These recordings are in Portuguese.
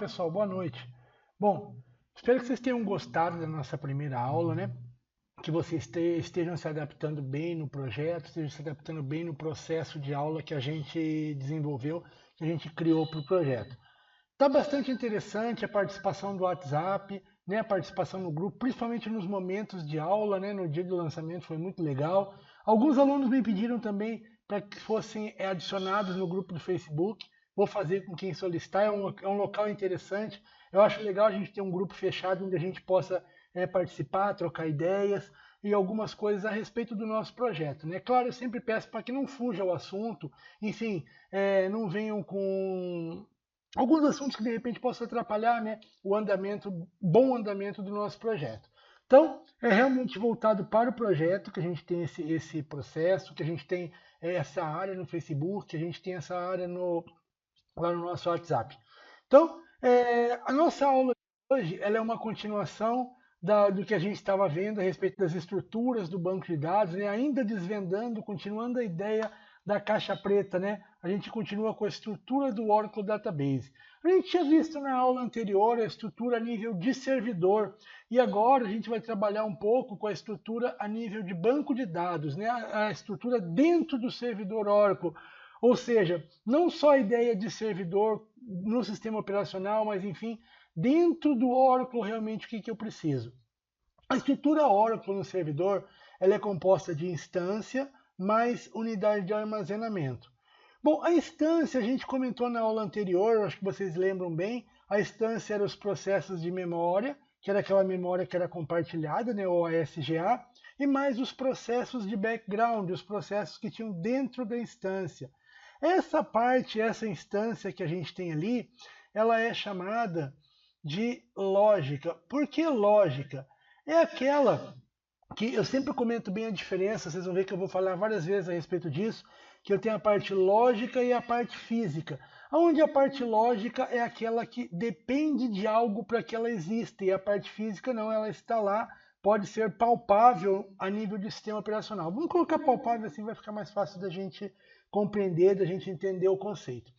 pessoal, boa noite. Bom, espero que vocês tenham gostado da nossa primeira aula, né? Que vocês estejam se adaptando bem no projeto, estejam se adaptando bem no processo de aula que a gente desenvolveu, que a gente criou para o projeto. Está bastante interessante a participação do WhatsApp, né? A participação no grupo, principalmente nos momentos de aula, né? No dia do lançamento foi muito legal. Alguns alunos me pediram também para que fossem adicionados no grupo do Facebook. Vou fazer com quem solicitar, é um local interessante. Eu acho legal a gente ter um grupo fechado onde a gente possa participar, trocar ideias e algumas coisas a respeito do nosso projeto. Né? Claro, eu sempre peço para que não fuja o assunto, enfim, não venham com alguns assuntos que de repente possam atrapalhar, né, o bom andamento do nosso projeto. Então, é realmente voltado para o projeto que a gente tem esse processo, que a gente tem essa área no Facebook, que a gente tem essa área lá no nosso WhatsApp. Então, a nossa aula de hoje ela é uma continuação do que a gente estava vendo a respeito das estruturas do banco de dados, né? Ainda desvendando, continuando a ideia da caixa preta, né? A gente continua com a estrutura do Oracle Database. A gente tinha visto na aula anterior a estrutura a nível de servidor e agora a gente vai trabalhar um pouco com a estrutura a nível de banco de dados, né? A estrutura dentro do servidor Oracle. Ou seja, não só a ideia de servidor no sistema operacional, mas enfim, dentro do Oracle realmente o que eu preciso. A estrutura Oracle no servidor ela é composta de instância mais unidade de armazenamento. Bom, a instância a gente comentou na aula anterior, acho que vocês lembram bem, a instância era os processos de memória, que era aquela memória que era compartilhada, né, ou a SGA, e mais os processos de background, os processos que tinham dentro da instância. Essa parte, essa instância que a gente tem ali, ela é chamada de lógica. Por que lógica? É aquela que eu sempre comento bem a diferença, vocês vão ver que eu vou falar várias vezes a respeito disso, que eu tenho a parte lógica e a parte física. Onde a parte lógica é aquela que depende de algo para que ela exista, e a parte física não, ela está lá, pode ser palpável a nível de sistema operacional. Vamos colocar palpável assim, vai ficar mais fácil da gente compreender, da gente entender o conceito.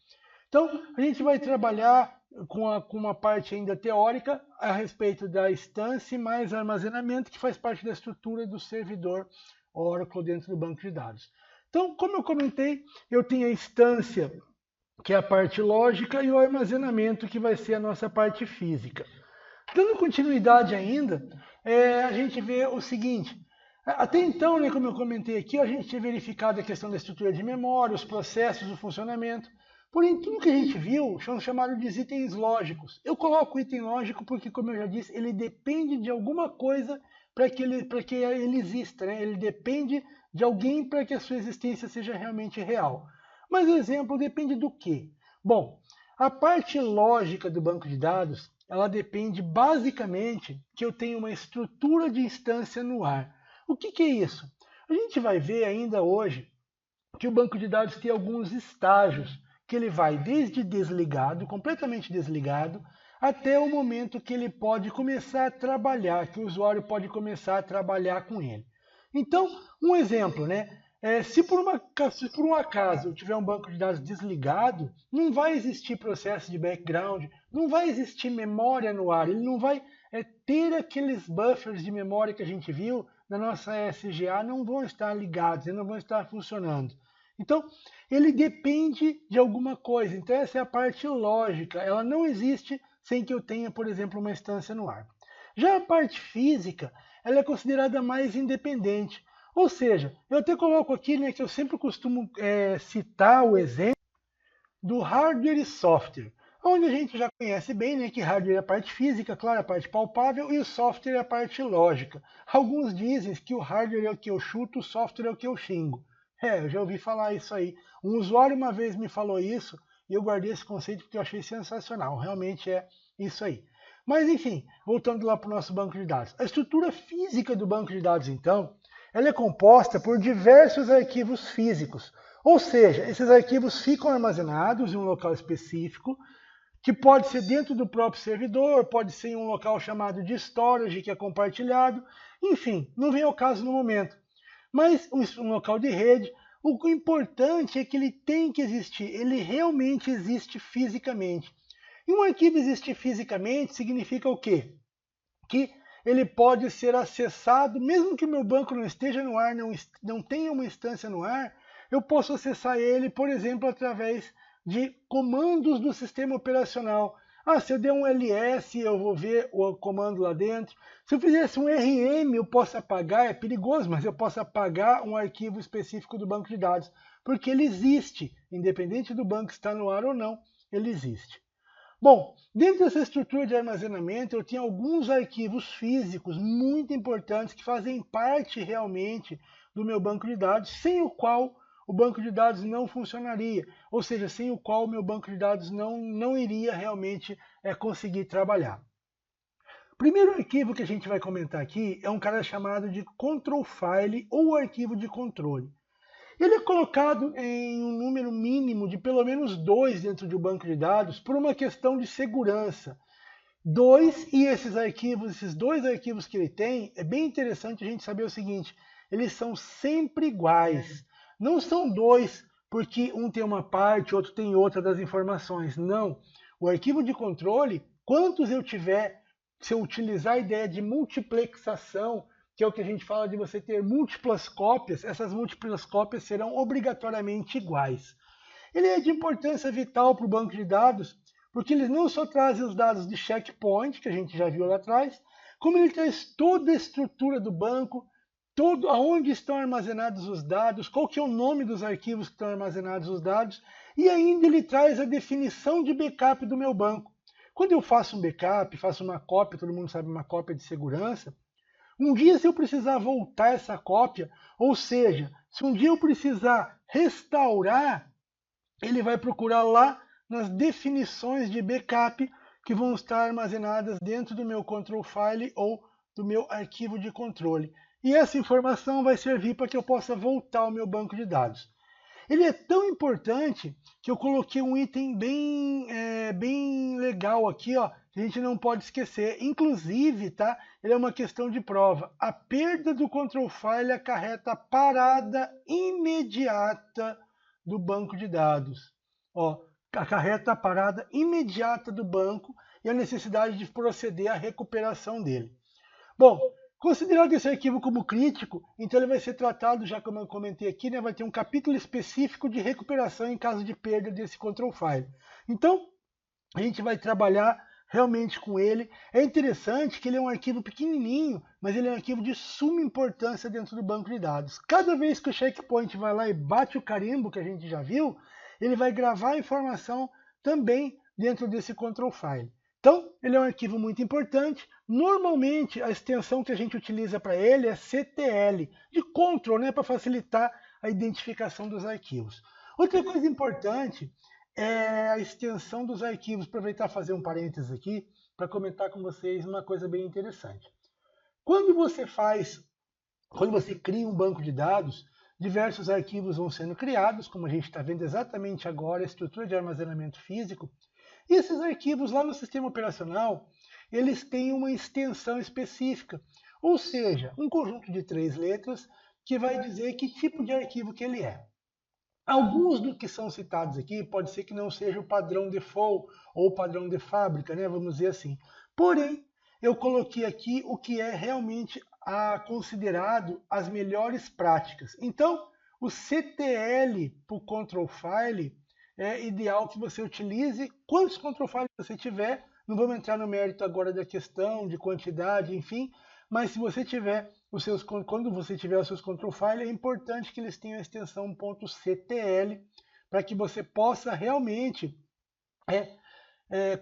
Então, a gente vai trabalhar com uma parte ainda teórica a respeito da instância mais armazenamento, que faz parte da estrutura do servidor Oracle dentro do banco de dados. Então, como eu comentei, eu tenho a instância, que é a parte lógica, e o armazenamento, que vai ser a nossa parte física. Dando continuidade ainda, a gente vê o seguinte. Até então, né, como eu comentei aqui, a gente tinha verificado a questão da estrutura de memória, os processos, o funcionamento. Porém, tudo que a gente viu são chamados de itens lógicos. Eu coloco o item lógico porque, como eu já disse, ele depende de alguma coisa para que ele exista. Né? Ele depende de alguém para que a sua existência seja realmente real. Mas o exemplo depende do quê? Bom, a parte lógica do banco de dados, ela depende basicamente que eu tenha uma estrutura de instância no ar. O que é isso? A gente vai ver ainda hoje que o banco de dados tem alguns estágios, que ele vai desde desligado, completamente desligado, até o momento que ele pode começar a trabalhar, que o usuário pode começar a trabalhar com ele. Então, um exemplo, né? Se por um acaso eu tiver um banco de dados desligado, não vai existir processo de background, não vai existir memória no ar, ele não vai ter aqueles buffers de memória que a gente viu na nossa SGA, não vão estar ligados, eles não vão estar funcionando. Então, ele depende de alguma coisa. Então, essa é a parte lógica. Ela não existe sem que eu tenha, por exemplo, uma instância no ar. Já a parte física, ela é considerada mais independente. Ou seja, eu até coloco aqui, né, que eu sempre costumo citar o exemplo do hardware e software, onde a gente já conhece bem, né, que hardware é a parte física, claro, a parte palpável, e o software é a parte lógica. Alguns dizem que o hardware é o que eu chuto, o software é o que eu xingo. Eu já ouvi falar isso aí. Um usuário uma vez me falou isso e eu guardei esse conceito porque eu achei sensacional. Realmente é isso aí. Mas enfim, voltando lá para o nosso banco de dados. A estrutura física do banco de dados, então, ela é composta por diversos arquivos físicos. Ou seja, esses arquivos ficam armazenados em um local específico, que pode ser dentro do próprio servidor, pode ser em um local chamado de storage, que é compartilhado. Enfim, não vem ao caso no momento. Mas um local de rede, o importante é que ele tem que existir, ele realmente existe fisicamente. E um arquivo existir fisicamente significa o quê? Que ele pode ser acessado, mesmo que o meu banco não esteja no ar, não tenha uma instância no ar, eu posso acessar ele, por exemplo, através de comandos do sistema operacional. Se eu der um ls, eu vou ver o comando lá dentro. Se eu fizesse um rm, eu posso apagar, é perigoso, mas eu posso apagar um arquivo específico do banco de dados, porque ele existe, independente do banco estar no ar ou não, ele existe. Bom, dentro dessa estrutura de armazenamento, eu tenho alguns arquivos físicos muito importantes que fazem parte realmente do meu banco de dados, sem o qual o banco de dados não funcionaria, ou seja, sem o qual o meu banco de dados não iria realmente conseguir trabalhar. O primeiro arquivo que a gente vai comentar aqui é um cara chamado de control file ou arquivo de controle. Ele é colocado em um número mínimo de pelo menos 2 dentro de um banco de dados por uma questão de segurança. 2, e esses 2 arquivos que ele tem, é bem interessante a gente saber o seguinte, eles são sempre iguais. Não são 2 porque um tem uma parte, outro tem outra das informações. Não. O arquivo de controle, quantos eu tiver, se eu utilizar a ideia de multiplexação, que é o que a gente fala de você ter múltiplas cópias, essas múltiplas cópias serão obrigatoriamente iguais. Ele é de importância vital para o banco de dados, porque ele não só traz os dados de checkpoint, que a gente já viu lá atrás, como ele traz toda a estrutura do banco, aonde estão armazenados os dados, qual que é o nome dos arquivos que estão armazenados os dados, e ainda ele traz a definição de backup do meu banco. Quando eu faço um backup, faço uma cópia, todo mundo sabe, uma cópia de segurança, um dia, se eu precisar voltar essa cópia, ou seja, se um dia eu precisar restaurar, ele vai procurar lá nas definições de backup que vão estar armazenadas dentro do meu control file ou do meu arquivo de controle. E essa informação vai servir para que eu possa voltar ao meu banco de dados. Ele é tão importante que eu coloquei um item bem legal aqui, ó, que a gente não pode esquecer. Inclusive, tá? Ele é uma questão de prova. A perda do control file acarreta a parada imediata do banco de dados. Ó, acarreta a parada imediata do banco e a necessidade de proceder à recuperação dele. Bom, considerado esse arquivo como crítico, então ele vai ser tratado, já como eu comentei aqui, né, vai ter um capítulo específico de recuperação em caso de perda desse control file. Então, a gente vai trabalhar realmente com ele. É interessante que ele é um arquivo pequenininho, mas ele é um arquivo de suma importância dentro do banco de dados. Cada vez que o checkpoint vai lá e bate o carimbo, que a gente já viu, ele vai gravar a informação também dentro desse control file. Então, ele é um arquivo muito importante. Normalmente, a extensão que a gente utiliza para ele é CTL, de control, né, para facilitar a identificação dos arquivos. Outra coisa importante é a extensão dos arquivos. Aproveitar e fazer um parênteses aqui para comentar com vocês uma coisa bem interessante. Quando você cria um banco de dados, diversos arquivos vão sendo criados, como a gente está vendo exatamente agora, a estrutura de armazenamento físico. E esses arquivos lá no sistema operacional, eles têm uma extensão específica, ou seja, um conjunto de 3 letras que vai dizer que tipo de arquivo que ele é. Alguns do que são citados aqui pode ser que não seja o padrão default ou o padrão de fábrica, né? Vamos dizer assim. Porém, eu coloquei aqui o que é realmente considerado as melhores práticas. Então, o CTL para o control file é ideal que você utilize quantos control files você tiver. Não vamos entrar no mérito agora da questão de quantidade, enfim, mas se você tiver quando você tiver os seus control files, é importante que eles tenham a extensão .ctl para que você possa realmente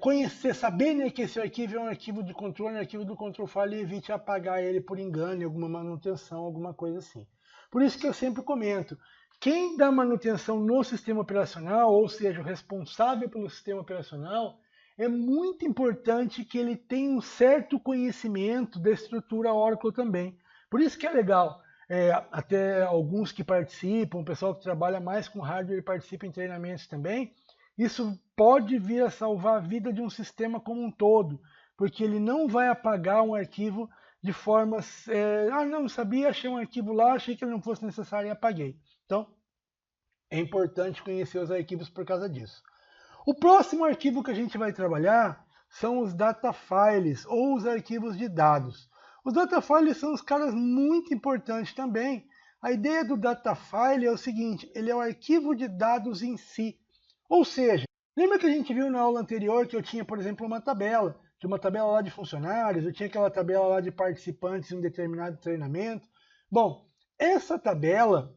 conhecer, saber, né, que esse arquivo é um arquivo de controle, um arquivo do control file, e evite apagar ele por engano, alguma manutenção, alguma coisa assim. Por isso que eu sempre comento, quem dá manutenção no sistema operacional, ou seja, o responsável pelo sistema operacional, é muito importante que ele tenha um certo conhecimento da estrutura Oracle também. Por isso que é legal, até alguns que participam, o pessoal que trabalha mais com hardware participa em treinamentos também, isso pode vir a salvar a vida de um sistema como um todo, porque ele não vai apagar um arquivo de forma... não sabia, achei um arquivo lá, achei que ele não fosse necessário e apaguei. Então, é importante conhecer os arquivos por causa disso. O próximo arquivo que a gente vai trabalhar são os data files, ou os arquivos de dados. Os data files são os caras muito importantes também. A ideia do data file é o seguinte, ele é o arquivo de dados em si. Ou seja, lembra que a gente viu na aula anterior que eu tinha, por exemplo, uma tabela? Tinha uma tabela lá de funcionários, eu tinha aquela tabela lá de participantes em um determinado treinamento. Bom, essa tabela,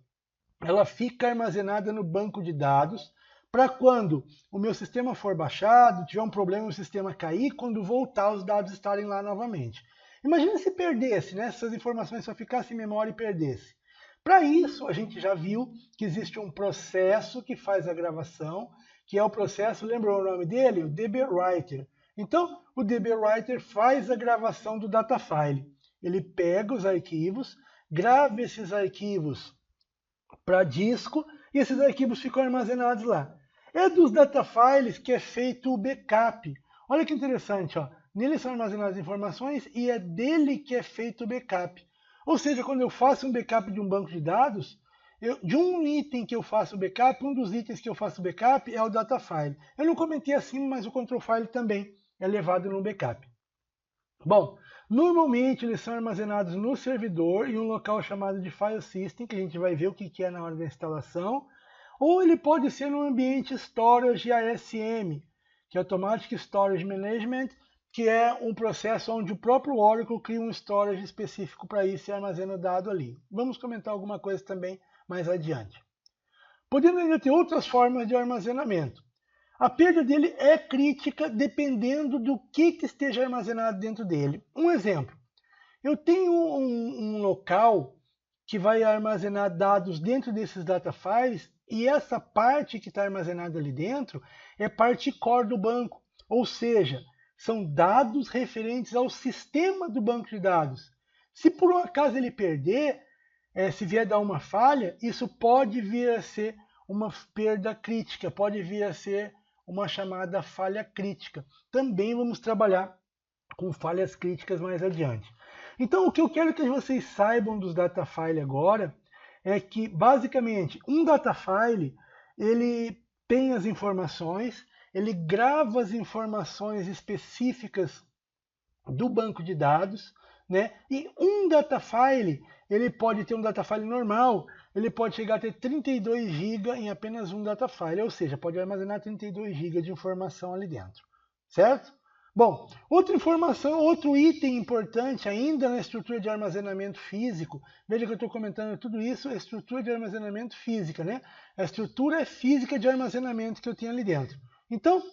ela fica armazenada no banco de dados, para quando o meu sistema for baixado, tiver um problema, o sistema cair, quando voltar os dados estarem lá novamente. Imagina se perdesse, né? Se essas informações só ficassem em memória e perdesse. Para isso, a gente já viu que existe um processo que faz a gravação, que é o processo, lembrou o nome dele? O DB Writer. Então, o DB Writer faz a gravação do data file. Ele pega os arquivos, grava esses arquivos para disco e esses arquivos ficam armazenados lá. É dos data files que é feito o backup. Olha que interessante, ó. Nele são armazenadas informações e é dele que é feito o backup. Ou seja, quando eu faço um backup de um banco de dados, de um item que eu faço backup, um dos itens que eu faço backup é o data file. Eu não comentei acima, mas o control file também é levado no backup. Bom, normalmente eles são armazenados no servidor em um local chamado de file system, que a gente vai ver o que é na hora da instalação, ou ele pode ser no ambiente storage ASM, que é Automatic Storage Management, que é um processo onde o próprio Oracle cria um storage específico para isso e armazena o dado ali. Vamos comentar alguma coisa também mais adiante. Podendo ainda ter outras formas de armazenamento. A perda dele é crítica dependendo do que esteja armazenado dentro dele. Um exemplo, eu tenho um local que vai armazenar dados dentro desses data files e essa parte que está armazenada ali dentro é parte core do banco, ou seja, são dados referentes ao sistema do banco de dados. Se por um acaso ele perder, se vier dar uma falha, isso pode vir a ser uma perda crítica, pode vir a ser uma chamada falha crítica. Também vamos trabalhar com falhas críticas mais adiante. Então, o que eu quero que vocês saibam dos data file agora é que, basicamente, um data file, ele tem as informações, ele grava as informações específicas do banco de dados, né? E um data file, ele pode ter um data file normal, ele pode chegar a ter 32 GB em apenas um data file, ou seja, pode armazenar 32 GB de informação ali dentro, certo? Bom, outra informação, outro item importante ainda na estrutura de armazenamento físico, veja que eu estou comentando tudo isso, é estrutura de armazenamento física, né? A estrutura física de armazenamento que eu tenho ali dentro. Então,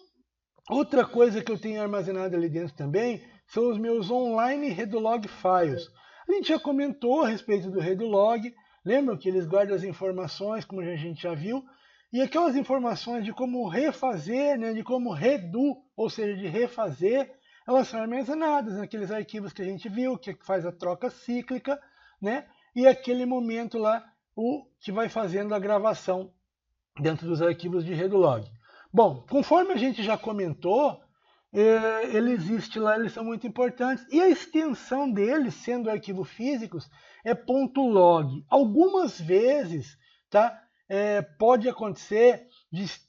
outra coisa que eu tenho armazenado ali dentro também são os meus online Redlog files. A gente já comentou a respeito do Redlog, lembram que eles guardam as informações, como a gente já viu, e aquelas informações de como refazer, né, de como redo, ou seja, de refazer, elas são armazenadas naqueles arquivos que a gente viu, que faz a troca cíclica, né, e aquele momento lá, o que vai fazendo a gravação dentro dos arquivos de Redlog. Bom, conforme a gente já comentou, ele existe lá, eles são muito importantes. E a extensão deles, sendo arquivos físicos, é .log. Algumas vezes, tá, pode acontecer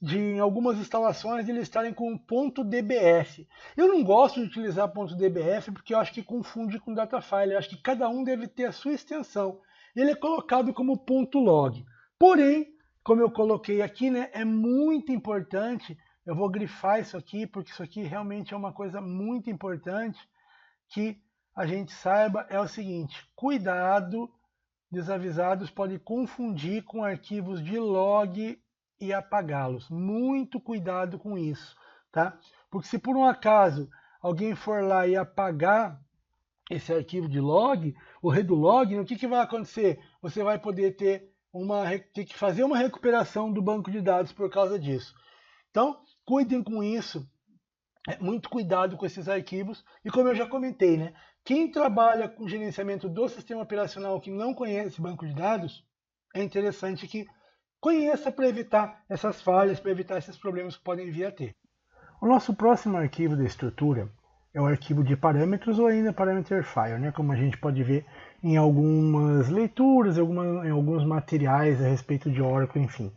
em algumas instalações eles estarem com .dbf. Eu não gosto de utilizar .dbf porque eu acho que confunde com data file. Eu acho que cada um deve ter a sua extensão. Ele é colocado como .log. Porém, como eu coloquei aqui, né, é muito importante, eu vou grifar isso aqui, porque isso aqui realmente é uma coisa muito importante que a gente saiba, é o seguinte, cuidado, desavisados podem confundir com arquivos de log e apagá-los. Muito cuidado com isso, tá? Porque se por um acaso alguém for lá e apagar esse arquivo de log, o redlog, o que vai acontecer? Você vai poder ter que fazer uma recuperação do banco de dados por causa disso. Então, cuidem com isso, muito cuidado com esses arquivos. E como eu já comentei, né, quem trabalha com gerenciamento do sistema operacional que não conhece banco de dados, é interessante que conheça para evitar essas falhas, para evitar esses problemas que podem vir a ter. O nosso próximo arquivo da estrutura é o arquivo de parâmetros ou ainda parameter file, né, como a gente pode ver em algumas leituras, em alguns materiais a respeito de Oracle, enfim.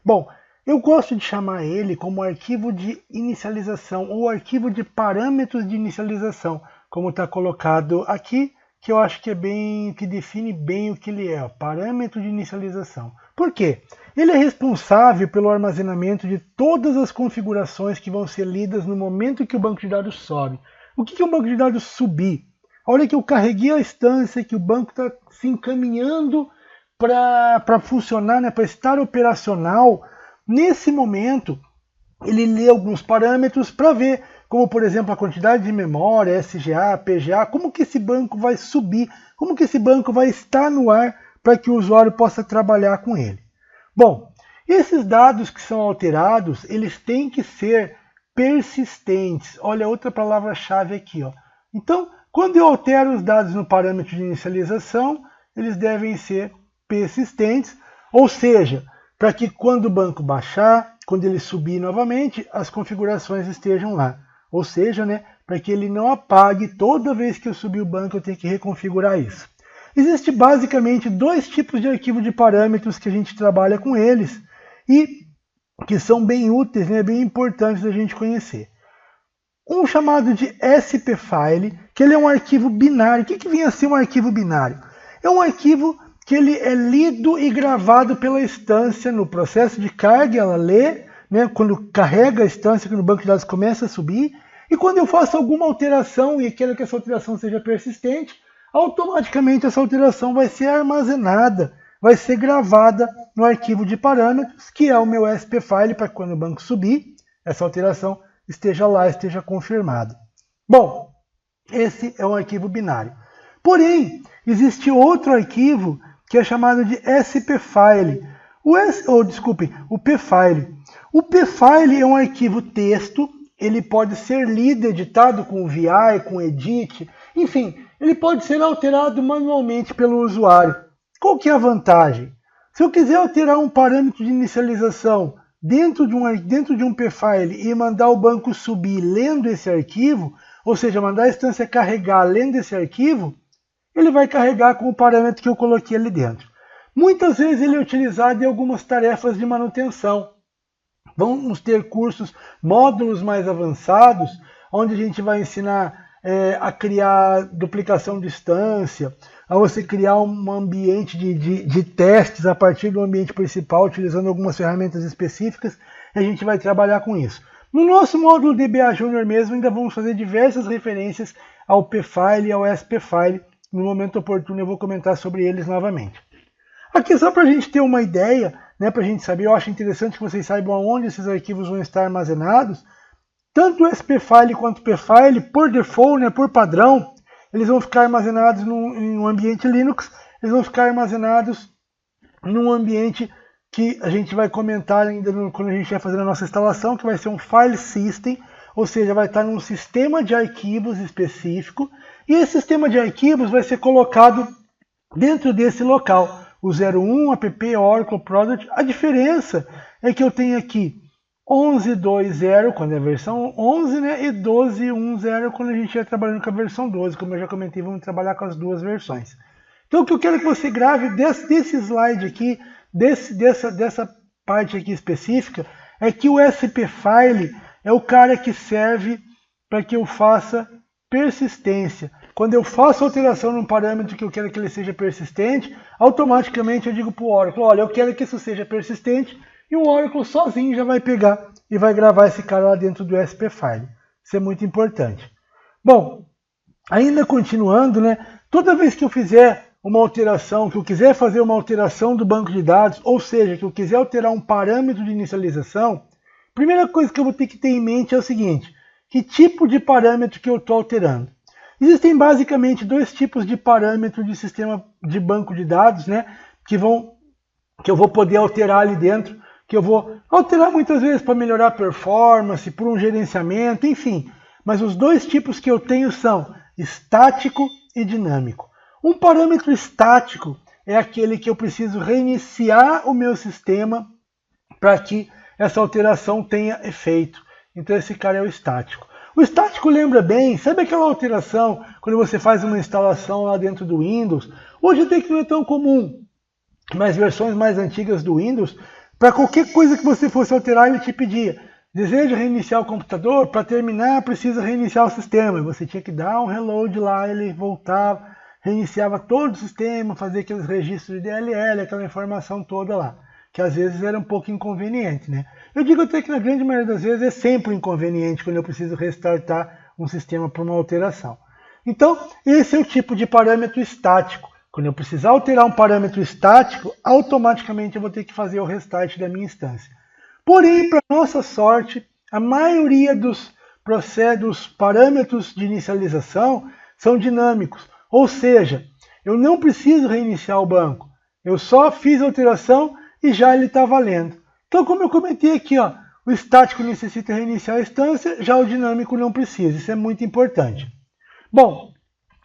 Bom, Eu gosto de chamar ele como arquivo de inicialização ou arquivo de parâmetros de inicialização, como está colocado aqui, que eu acho que é bem, que define bem o que ele é, ó, parâmetro de inicialização. Por quê? Ele é responsável pelo armazenamento de todas as configurações que vão ser lidas no momento que o banco de dados sobe. O que é um banco de dados subir? A hora que eu carreguei a instância, que o banco está se encaminhando para funcionar, né, para estar operacional, nesse momento ele lê alguns parâmetros para ver, como por exemplo a quantidade de memória, SGA, PGA, como que esse banco vai subir, como que esse banco vai estar no ar para que o usuário possa trabalhar com ele. Bom, esses dados que são alterados, eles têm que ser persistentes. Olha outra palavra-chave aqui, ó. Então, quando eu altero os dados no parâmetro de inicialização, eles devem ser persistentes, ou seja, para que quando o banco baixar, quando ele subir novamente, as configurações estejam lá. Ou seja, né, para que ele não apague toda vez que eu subir o banco, eu tenho que reconfigurar isso. Existem basicamente dois tipos de arquivo de parâmetros que a gente trabalha com eles e que são bem úteis, né, bem importantes da gente conhecer. Um chamado de SPFile, que ele é um arquivo binário. O que vem a ser um arquivo binário? É um arquivo que ele é lido e gravado pela instância no processo de carga, ela lê, né, quando carrega a instância, quando o banco de dados começa a subir, e quando eu faço alguma alteração e quero que essa alteração seja persistente, automaticamente essa alteração vai ser armazenada, vai ser gravada no arquivo de parâmetros, que é o meu SPFile, para quando o banco subir, essa alteração esteja lá, esteja confirmada. Bom, esse é um arquivo binário. Porém, existe outro arquivo que é chamado de SPFile. O pfile. O pfile é um arquivo texto, ele pode ser lido, editado com VI, com edit, enfim, ele pode ser alterado manualmente pelo usuário. Qual que é a vantagem? Se eu quiser alterar um parâmetro de inicialização dentro de um pfile e mandar o banco subir lendo esse arquivo, ou seja, mandar a instância carregar lendo esse arquivo, ele vai carregar com o parâmetro que eu coloquei ali dentro. Muitas vezes ele é utilizado em algumas tarefas de manutenção. Vamos ter cursos, módulos mais avançados, onde a gente vai ensinar a criar duplicação de instância, a você criar um ambiente de testes a partir do ambiente principal, utilizando algumas ferramentas específicas, e a gente vai trabalhar com isso. No nosso módulo DBA Júnior mesmo, ainda vamos fazer diversas referências ao pfile e ao SPFile. No momento oportuno eu vou comentar sobre eles novamente. Aqui só para a gente ter uma ideia, né, para a gente saber, eu acho interessante que vocês saibam onde esses arquivos vão estar armazenados. Tanto o SPFile quanto o pfile, por default, né, por padrão, eles vão ficar armazenados em um ambiente Linux, eles vão ficar armazenados num ambiente que a gente vai comentar ainda quando a gente vai fazer a nossa instalação, que vai ser um file system, ou seja, vai estar num sistema de arquivos específico, e esse sistema de arquivos vai ser colocado dentro desse local, o 01, app, Oracle, Product. A diferença é que eu tenho aqui 11.2.0 quando é a versão 11, né, e 12.1.0 quando a gente estiver trabalhando com a versão 12. Como eu já comentei, vamos trabalhar com as duas versões. Então o que eu quero que você grave desse slide aqui, dessa parte aqui específica, é que o SPFile é o cara que serve para que eu faça persistência. Quando eu faço alteração num parâmetro que eu quero que ele seja persistente, automaticamente eu digo para o Oracle, olha, eu quero que isso seja persistente, e o Oracle sozinho já vai pegar e vai gravar esse cara lá dentro do SPFile. Isso é muito importante. Bom, ainda continuando, né, toda vez que eu fizer uma alteração, que eu quiser fazer uma alteração do banco de dados, ou seja, que eu quiser alterar um parâmetro de inicialização, a primeira coisa que eu vou ter que ter em mente é o seguinte: que tipo de parâmetro que eu estou alterando? Existem basicamente dois tipos de parâmetro de sistema de banco de dados, né, que eu vou poder alterar ali dentro, que eu vou alterar muitas vezes para melhorar a performance, por um gerenciamento, enfim. Mas os dois tipos que eu tenho são estático e dinâmico. Um parâmetro estático é aquele que eu preciso reiniciar o meu sistema para que essa alteração tenha efeito. Então esse cara é o estático. O estático lembra bem, sabe aquela alteração quando você faz uma instalação lá dentro do Windows? Hoje até que não é tão comum, mas versões mais antigas do Windows Para qualquer coisa que você fosse alterar, ele te pedia: deseja reiniciar o computador? Para terminar, precisa reiniciar o sistema. E você tinha que dar um reload lá, ele voltava, reiniciava todo o sistema, fazia aqueles registros de DLL, aquela informação toda lá, que às vezes era um pouco inconveniente, né? Eu digo até que na grande maioria das vezes é sempre inconveniente quando eu preciso restartar um sistema por uma alteração. Então, esse é o tipo de parâmetro estático. Quando eu precisar alterar um parâmetro estático, automaticamente eu vou ter que fazer o restart da minha instância. Porém, para nossa sorte, a maioria dos parâmetros de inicialização são dinâmicos. Ou seja, eu não preciso reiniciar o banco. Eu só fiz a alteração e já ele está valendo. Então, como eu comentei aqui, ó, o estático necessita reiniciar a instância, já o dinâmico não precisa. Isso é muito importante. Bom,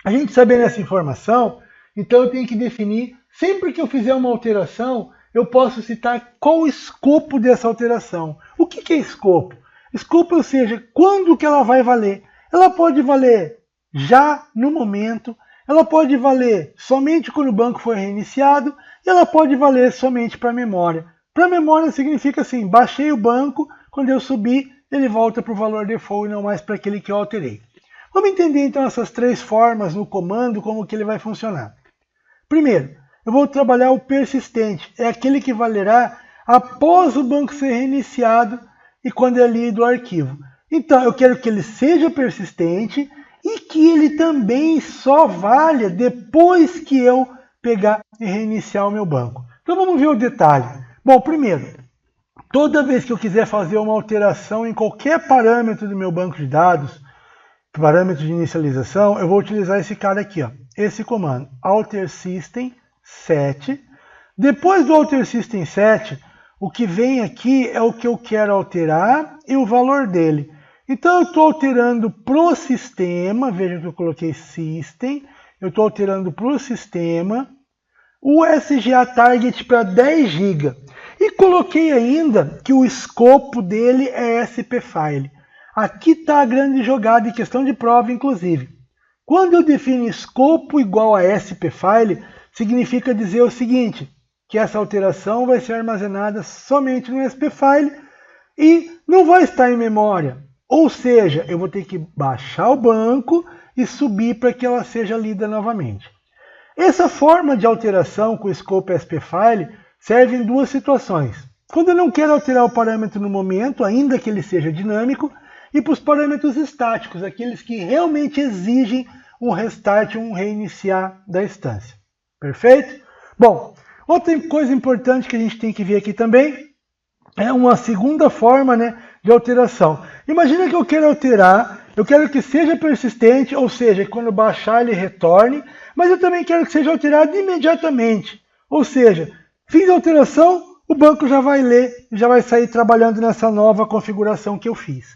a gente sabendo essa informação, então eu tenho que definir, sempre que eu fizer uma alteração, eu posso citar qual o escopo dessa alteração. O que é escopo? Escopo, ou seja, quando que ela vai valer? Ela pode valer já, no momento, ela pode valer somente quando o banco for reiniciado, e ela pode valer somente para a memória. Para a memória significa assim, baixei o banco, quando eu subir, ele volta para o valor default e não mais para aquele que eu alterei. Vamos entender então essas três formas no comando, como que ele vai funcionar. Primeiro, eu vou trabalhar o persistente, é aquele que valerá após o banco ser reiniciado e quando é lido o arquivo. Então, eu quero que ele seja persistente e que ele também só valha depois que eu pegar e reiniciar o meu banco. Então vamos ver o detalhe. Bom, primeiro, toda vez que eu quiser fazer uma alteração em qualquer parâmetro do meu banco de dados, parâmetro de inicialização, eu vou utilizar esse cara aqui, ó, esse comando, alter system set. Depois do alter system set, o que vem aqui é o que eu quero alterar e o valor dele. Então eu estou alterando para o sistema, veja que eu coloquei system, eu estou alterando para o sistema o SGA target para 10 GB. E coloquei ainda que o escopo dele é SPFile. Aqui está a grande jogada em questão de prova, inclusive. Quando eu defino escopo igual a SPFile, significa dizer o seguinte, que essa alteração vai ser armazenada somente no SPFile e não vai estar em memória. Ou seja, eu vou ter que baixar o banco e subir para que ela seja lida novamente. Essa forma de alteração com o escopo SPFile serve em duas situações. Quando eu não quero alterar o parâmetro no momento, ainda que ele seja dinâmico, e para os parâmetros estáticos, aqueles que realmente exigem um restart, um reiniciar da instância. Perfeito? Bom, outra coisa importante que a gente tem que ver aqui também é uma segunda forma, né, de alteração. Imagina que eu quero alterar, eu quero que seja persistente, ou seja, que quando baixar ele retorne, mas eu também quero que seja alterado imediatamente. Ou seja, fiz a alteração, o banco já vai ler, já vai sair trabalhando nessa nova configuração que eu fiz.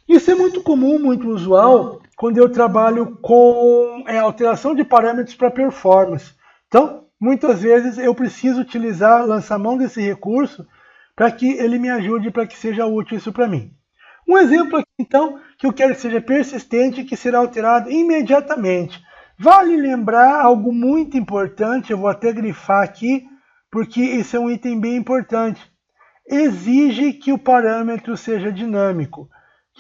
Isso é muito comum, muito usual, quando eu trabalho com alteração de parâmetros para performance. Então, muitas vezes eu preciso utilizar, lançar mão desse recurso para que ele me ajude, para que seja útil isso para mim. Um exemplo aqui, então, que eu quero que seja persistente e que será alterado imediatamente. Vale lembrar algo muito importante, eu vou até grifar aqui, porque isso é um item bem importante. Exige que o parâmetro seja dinâmico.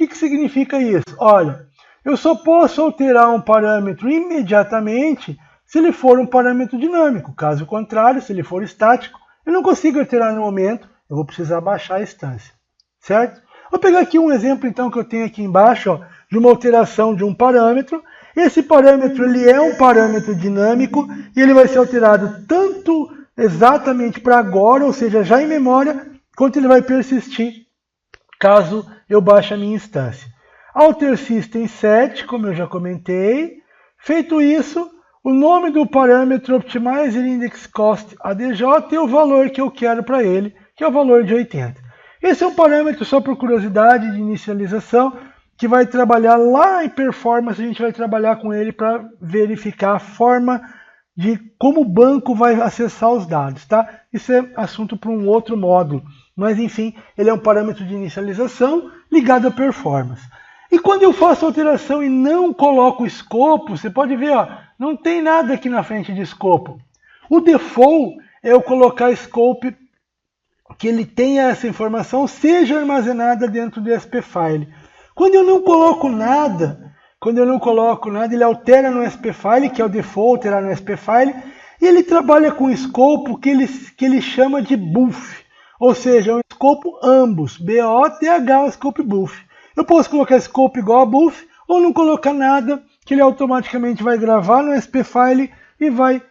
O que significa isso? Olha, eu só posso alterar um parâmetro imediatamente se ele for um parâmetro dinâmico. Caso contrário, se ele for estático, eu não consigo alterar no momento, eu vou precisar baixar a instância. Certo? Vou pegar aqui um exemplo então que eu tenho aqui embaixo, ó, de uma alteração de um parâmetro. Esse parâmetro ele é um parâmetro dinâmico e ele vai ser alterado tanto exatamente para agora, ou seja, já em memória, quanto ele vai persistir caso eu baixe a minha instância. Alter system set, como eu já comentei. Feito isso, o nome do parâmetro Optimizer Index Cost ADJ é o valor que eu quero para ele, que é o valor de 80. Esse é um parâmetro, só por curiosidade, de inicialização, que vai trabalhar lá em performance, a gente vai trabalhar com ele para verificar a forma de como o banco vai acessar os dados, tá? Isso é assunto para um outro módulo, mas enfim, ele é um parâmetro de inicialização ligado à performance. E quando eu faço alteração e não coloco o escopo, você pode ver, ó, não tem nada aqui na frente de escopo. O default é eu colocar scope que ele tenha essa informação, seja armazenada dentro do SPFile. Quando eu não coloco nada, ele altera no SPFile, que é o default lá no SPFile, e ele trabalha com um escopo que ele chama de buff, ou seja, um escopo ambos, B-O-T-H, o scope buff. Eu posso colocar scope igual a buff, ou não colocar nada, que ele automaticamente vai gravar no SPFile e vai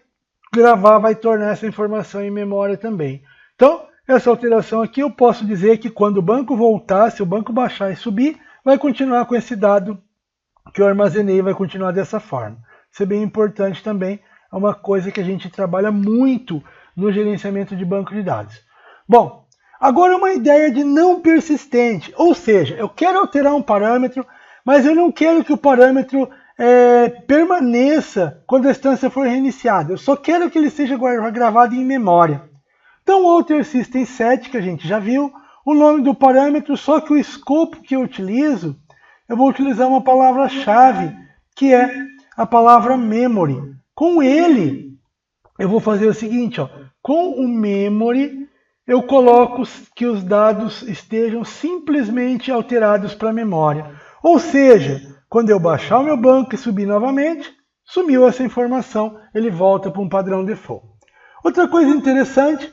tornar essa informação em memória também. Então, essa alteração aqui eu posso dizer que quando o banco voltar, se o banco baixar e subir, vai continuar com esse dado que eu armazenei, vai continuar dessa forma. Isso é bem importante também, é uma coisa que a gente trabalha muito no gerenciamento de banco de dados. Bom, agora uma ideia de não persistente, ou seja, eu quero alterar um parâmetro, mas eu não quero que o parâmetro permaneça quando a instância for reiniciada. Eu só quero que ele seja gravado em memória. Então, o alter system set, que a gente já viu, o nome do parâmetro, só que o escopo que eu utilizo, eu vou utilizar uma palavra-chave, que é a palavra memory. Com ele, eu vou fazer o seguinte, ó, com o memory, eu coloco que os dados estejam simplesmente alterados para a memória. Ou seja, quando eu baixar o meu banco e subir novamente, sumiu essa informação, ele volta para um padrão default. Outra coisa interessante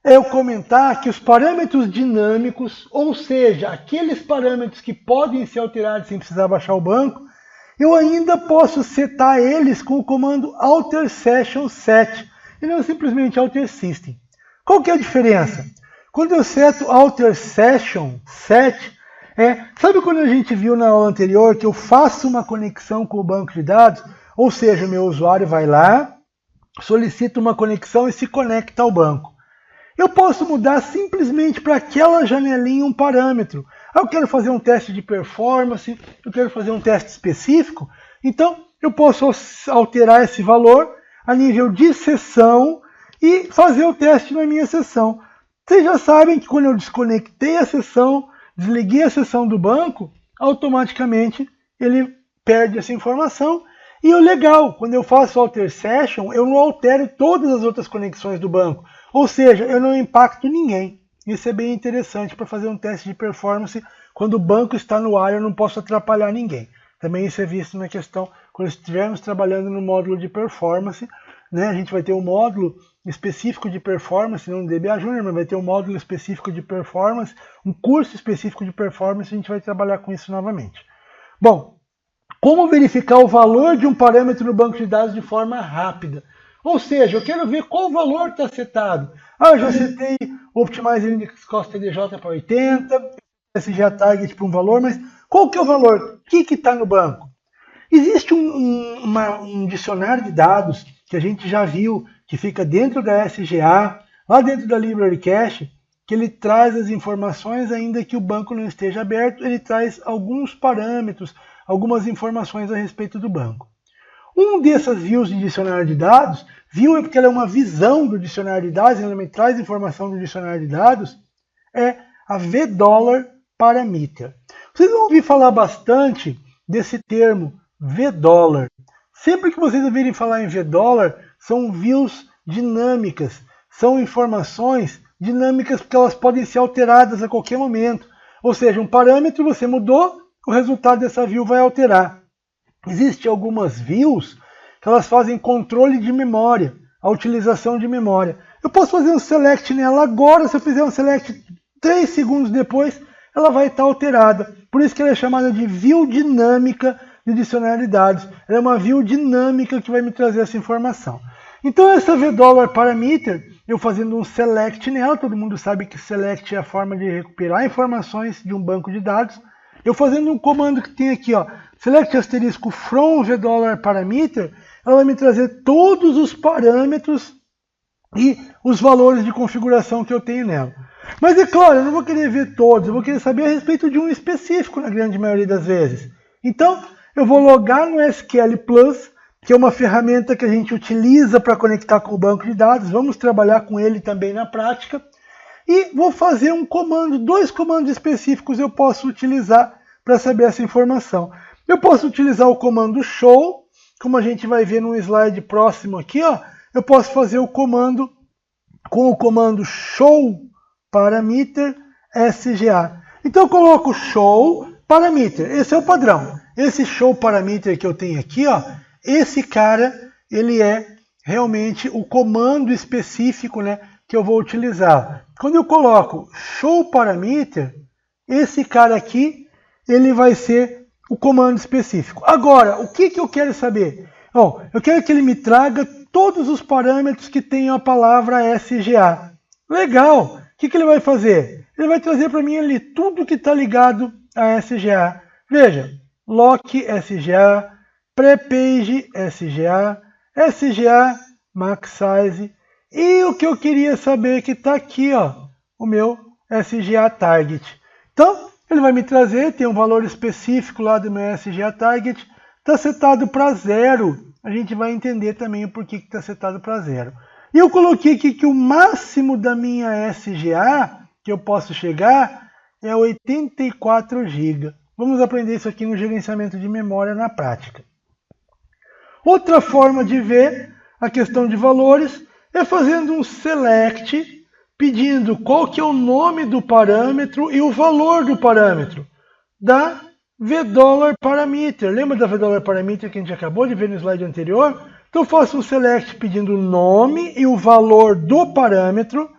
é eu comentar que os parâmetros dinâmicos, ou seja, aqueles parâmetros que podem ser alterados sem precisar baixar o banco, eu ainda posso setar eles com o comando alter session set, e não simplesmente alter system. Qual que é a diferença? Quando eu seto alter session set, sabe quando a gente viu na aula anterior que eu faço uma conexão com o banco de dados? Ou seja, o meu usuário vai lá, solicita uma conexão e se conecta ao banco. Eu posso mudar simplesmente para aquela janelinha um parâmetro. Eu quero fazer um teste de performance, eu quero fazer um teste específico, então eu posso alterar esse valor a nível de sessão e fazer o teste na minha sessão. Vocês já sabem que quando eu desconectei a sessão, desliguei a sessão do banco, automaticamente ele perde essa informação. E o legal, quando eu faço alter session, eu não altero todas as outras conexões do banco. Ou seja, eu não impacto ninguém. Isso é bem interessante para fazer um teste de performance. Quando o banco está no ar, eu não posso atrapalhar ninguém. Também isso é visto na questão, quando estivermos trabalhando no módulo de performance, né, a gente vai ter um módulo específico de performance, não no DBA Junior, mas vai ter um módulo específico de performance, um curso específico de performance, a gente vai trabalhar com isso novamente. Bom, como verificar o valor de um parâmetro no banco de dados de forma rápida? Ou seja, eu quero ver qual valor está setado. Eu já setei o Optimize Index Cost TDJ para 80, SGA Target para um valor, mas qual que é o valor? O que está no banco? Existe um dicionário de dados que a gente já viu, que fica dentro da SGA, lá dentro da Library Cache, que ele traz as informações, ainda que o banco não esteja aberto, ele traz alguns parâmetros, algumas informações a respeito do banco. Um dessas views de dicionário de dados, view é porque ela é uma visão do dicionário de dados, ela me traz informação do dicionário de dados, é a $$ parameter. Vocês vão ouvir falar bastante desse termo $. Sempre que vocês ouvirem falar em $, são views dinâmicas, são informações dinâmicas porque elas podem ser alteradas a qualquer momento. Ou seja, um parâmetro você mudou, o resultado dessa view vai alterar. Existem algumas views que elas fazem controle de memória, a utilização de memória. Eu posso fazer um select nela agora, se eu fizer um select 3 segundos depois, ela vai estar alterada. Por isso que ela é chamada de view dinâmica de dicionário de dados. Ela é uma view dinâmica que vai me trazer essa informação. Então essa $$ parameter, eu fazendo um select nela, todo mundo sabe que select é a forma de recuperar informações de um banco de dados. Eu fazendo um comando que tem aqui, ó, select asterisco from $$ parameter, ela vai me trazer todos os parâmetros e os valores de configuração que eu tenho nela. Mas é claro, eu não vou querer ver todos, eu vou querer saber a respeito de um específico na grande maioria das vezes. Então, eu vou logar no SQL Plus, que é uma ferramenta que a gente utiliza para conectar com o banco de dados. Vamos trabalhar com ele também na prática. E vou fazer um comando, 2 comandos específicos eu posso utilizar para saber essa informação. Eu posso utilizar o comando show, como a gente vai ver no slide próximo aqui, ó. Eu posso fazer o comando com o comando show parameter SGA. Então eu coloco show parameter, esse é o padrão. Esse show parameter que eu tenho aqui, ó, esse cara, ele é realmente o comando específico, né, que eu vou utilizar. Quando eu coloco show parameter, esse cara aqui, ele vai ser o comando específico. Agora, o que eu quero saber? Bom, eu quero que ele me traga todos os parâmetros que tenham a palavra SGA. Legal! O que ele vai fazer? Ele vai trazer para mim ali tudo que está ligado a SGA. Veja, lock SGA, prepage SGA, SGA max size e o que eu queria saber que está aqui, ó, o meu SGA target. Então, ele vai me trazer, tem um valor específico lá do meu SGA target, está setado para 0. A gente vai entender também o porquê que está setado para 0. E eu coloquei aqui que o máximo da minha SGA que eu posso chegar é 84 GB. Vamos aprender isso aqui no gerenciamento de memória na prática. Outra forma de ver a questão de valores é fazendo um select, pedindo qual que é o nome do parâmetro e o valor do parâmetro da $parameter. Lembra da $parameter que a gente acabou de ver no slide anterior? Então eu faço um select pedindo o nome e o valor do parâmetro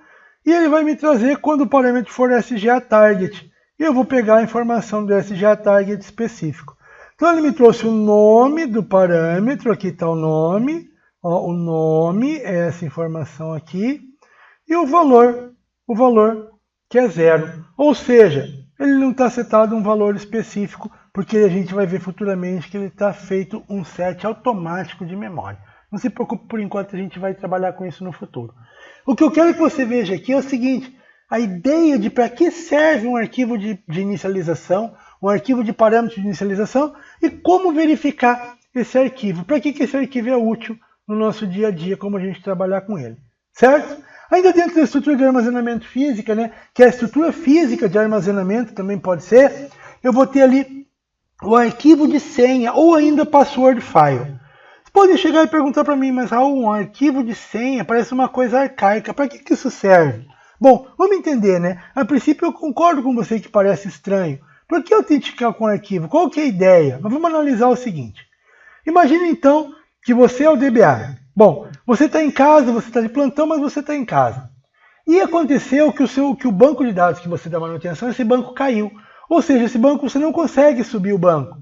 e ele vai me trazer quando o parâmetro for SGA target. E eu vou pegar a informação do SGA target específico. Então ele me trouxe o nome do parâmetro, aqui está o nome, ó, o nome é essa informação aqui, e o valor que é 0. Ou seja, ele não está setado um valor específico, porque a gente vai ver futuramente que ele está feito um set automático de memória. Não se preocupe por enquanto, a gente vai trabalhar com isso no futuro. O que eu quero que você veja aqui é o seguinte, a ideia de para que serve um arquivo de inicialização, um arquivo de parâmetros de inicialização e como verificar esse arquivo. Para que esse arquivo é útil no nosso dia a dia, como a gente trabalhar com ele. Certo? Ainda dentro da estrutura de armazenamento física, né, que é a estrutura física de armazenamento também pode ser, eu vou ter ali o arquivo de senha ou ainda password file. Vocês podem chegar e perguntar para mim, mas Raul, um arquivo de senha parece uma coisa arcaica, para que isso serve? Bom, vamos entender, né? A princípio eu concordo com você que parece estranho. Por que autenticar com arquivo? Qual que é a ideia? Mas vamos analisar o seguinte. Imagine então que você é o DBA. Bom, você está em casa, você está de plantão, mas você está em casa. E aconteceu que o banco de dados que você dá manutenção, esse banco caiu. Ou seja, esse banco você não consegue subir o banco.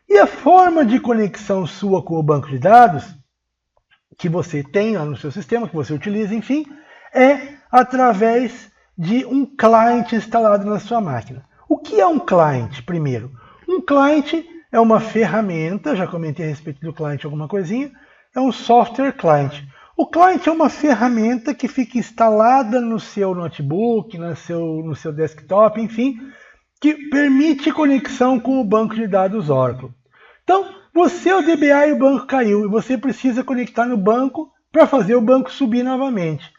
E a forma de conexão sua com o banco de dados, que você tem lá no seu sistema, que você utiliza, enfim, é através de um client instalado na sua máquina. O que é um client, primeiro? Um client é uma ferramenta, já comentei a respeito do client alguma coisinha, é um software client. O client é uma ferramenta que fica instalada no seu notebook, no seu desktop, enfim, que permite conexão com o banco de dados Oracle. Então, você é o DBA e o banco caiu, e você precisa conectar no banco para fazer o banco subir novamente.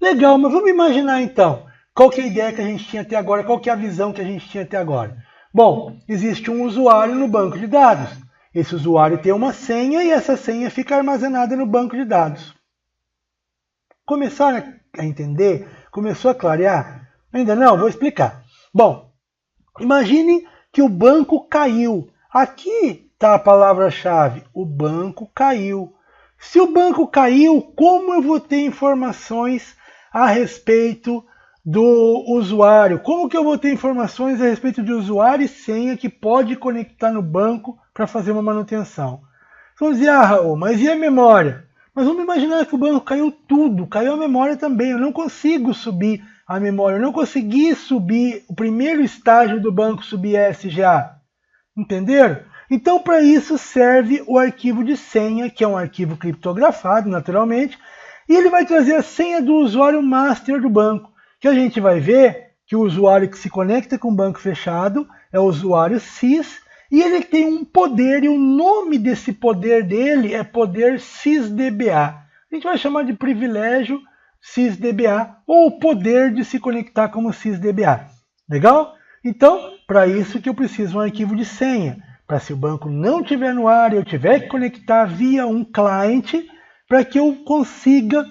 Legal, mas vamos imaginar então, qual que é a ideia que a gente tinha até agora, qual que é a visão que a gente tinha até agora? Bom, existe um usuário no banco de dados. Esse usuário tem uma senha e essa senha fica armazenada no banco de dados. Começaram a entender? Começou a clarear? Ainda não? Vou explicar. Bom, imagine que o banco caiu. Aqui está a palavra-chave, o banco caiu. Se o banco caiu, como eu vou ter informações a respeito do usuário? Como que eu vou ter informações a respeito de usuário e senha que pode conectar no banco para fazer uma manutenção? Vamos dizer, Raul, mas e a memória? Mas vamos imaginar que o banco caiu tudo, caiu a memória também. Eu não consigo subir a memória, eu não consegui subir o primeiro estágio do banco, subir a SGA. Entenderam? Então, para isso serve o arquivo de senha, que é um arquivo criptografado, naturalmente, e ele vai trazer a senha do usuário master do banco, que a gente vai ver que o usuário que se conecta com o banco fechado é o usuário sys, e ele tem um poder, e o nome desse poder dele é poder sysdba. A gente vai chamar de privilégio sysdba, ou o poder de se conectar como sysdba. Legal? Então, para isso que eu preciso de um arquivo de senha. Para se o banco não estiver no ar, eu tiver que conectar via um client, para que eu consiga,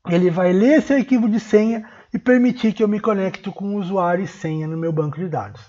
ele vai ler esse arquivo de senha e permitir que eu me conecte com o usuário e senha no meu banco de dados.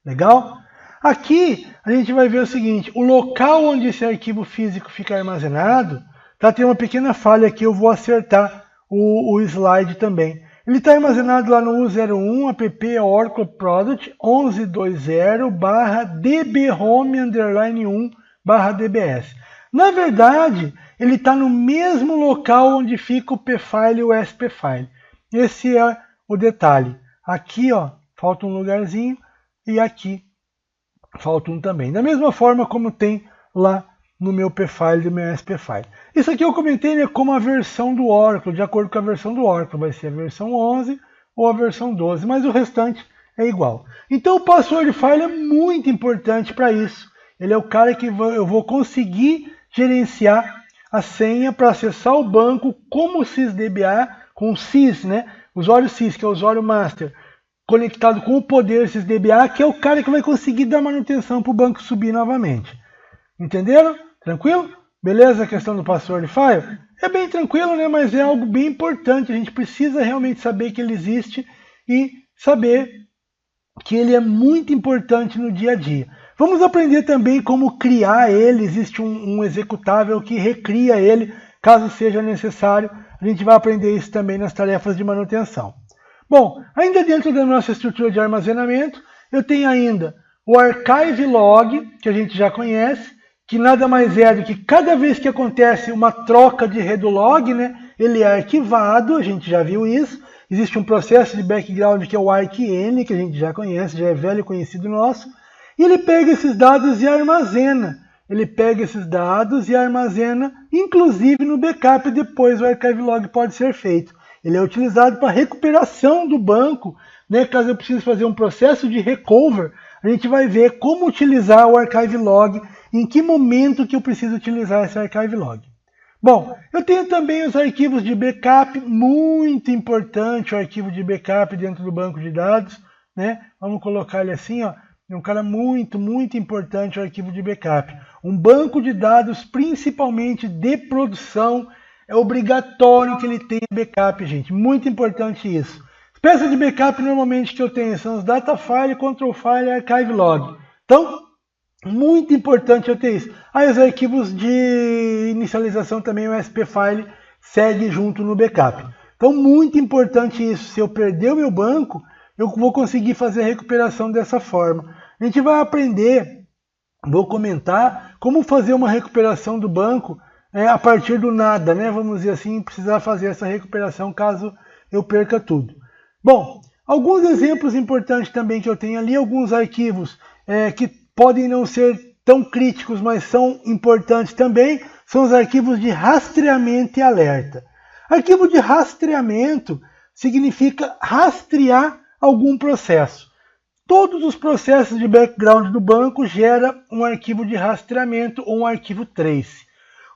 Legal? Aqui a gente vai ver o seguinte, o local onde esse arquivo físico fica armazenado, tá, tem uma pequena falha aqui, eu vou acertar o slide também. Ele está armazenado lá no U01 app Oracle Product 1120/dbhome_1/dbs. Na verdade, ele está no mesmo local onde fica o pfile e o spfile. Esse é o detalhe. Aqui, ó, falta um lugarzinho e aqui falta um também. Da mesma forma como tem lá no meu pfile e no meu spfile. Isso aqui eu comentei, né, como a versão do Oracle, de acordo com a versão do Oracle. Vai ser a versão 11 ou a versão 12, mas o restante é igual. Então o password file é muito importante para isso. Ele é o cara que eu vou conseguir gerenciar a senha para acessar o banco como sysdba, com o sys, né? Usuário sys, que é o usuário master, conectado com o poder sysdba, que é o cara que vai conseguir dar manutenção para o banco subir novamente. Entenderam? Tranquilo? Beleza a questão do password file? É bem tranquilo, né? Mas é algo bem importante. A gente precisa realmente saber que ele existe e saber que ele é muito importante no dia a dia. Vamos aprender também como criar ele. Existe um executável que recria ele, caso seja necessário. A gente vai aprender isso também nas tarefas de manutenção. Bom, ainda dentro da nossa estrutura de armazenamento, eu tenho ainda o archive log, que a gente já conhece, que nada mais é do que cada vez que acontece uma troca de redo log, né, ele é arquivado, a gente já viu isso. Existe um processo de background que é o arqn, que a gente já conhece, já é velho conhecido nosso. E ele pega esses dados e armazena. Ele pega esses dados e armazena, inclusive no backup, depois o archive log pode ser feito. Ele é utilizado para recuperação do banco, né, caso eu precise fazer um processo de recover, a gente vai ver como utilizar o archive log, em que momento que eu preciso utilizar esse archive log. Bom, eu tenho também os arquivos de backup, muito importante o arquivo de backup dentro do banco de dados, né? Vamos colocar ele assim, ó, é um cara muito importante o arquivo de backup. Um banco de dados, principalmente de produção, é obrigatório que ele tenha backup, gente, muito importante isso. Peças de backup normalmente que eu tenho são os data file, control file e archive log. Então, muito importante eu ter isso. Aí os arquivos de inicialização também, o spfile, segue junto no backup. Então, muito importante isso. Se eu perder o meu banco, eu vou conseguir fazer a recuperação dessa forma. A gente vai aprender, vou comentar, como fazer uma recuperação do banco a partir do nada, né? Vamos dizer assim, precisar fazer essa recuperação caso eu perca tudo. Bom, alguns exemplos importantes também que eu tenho ali, alguns arquivos que podem não ser tão críticos, mas são importantes também, são os arquivos de rastreamento e alerta. Arquivo de rastreamento significa rastrear algum processo. Todos os processos de background do banco geram um arquivo de rastreamento ou um arquivo trace.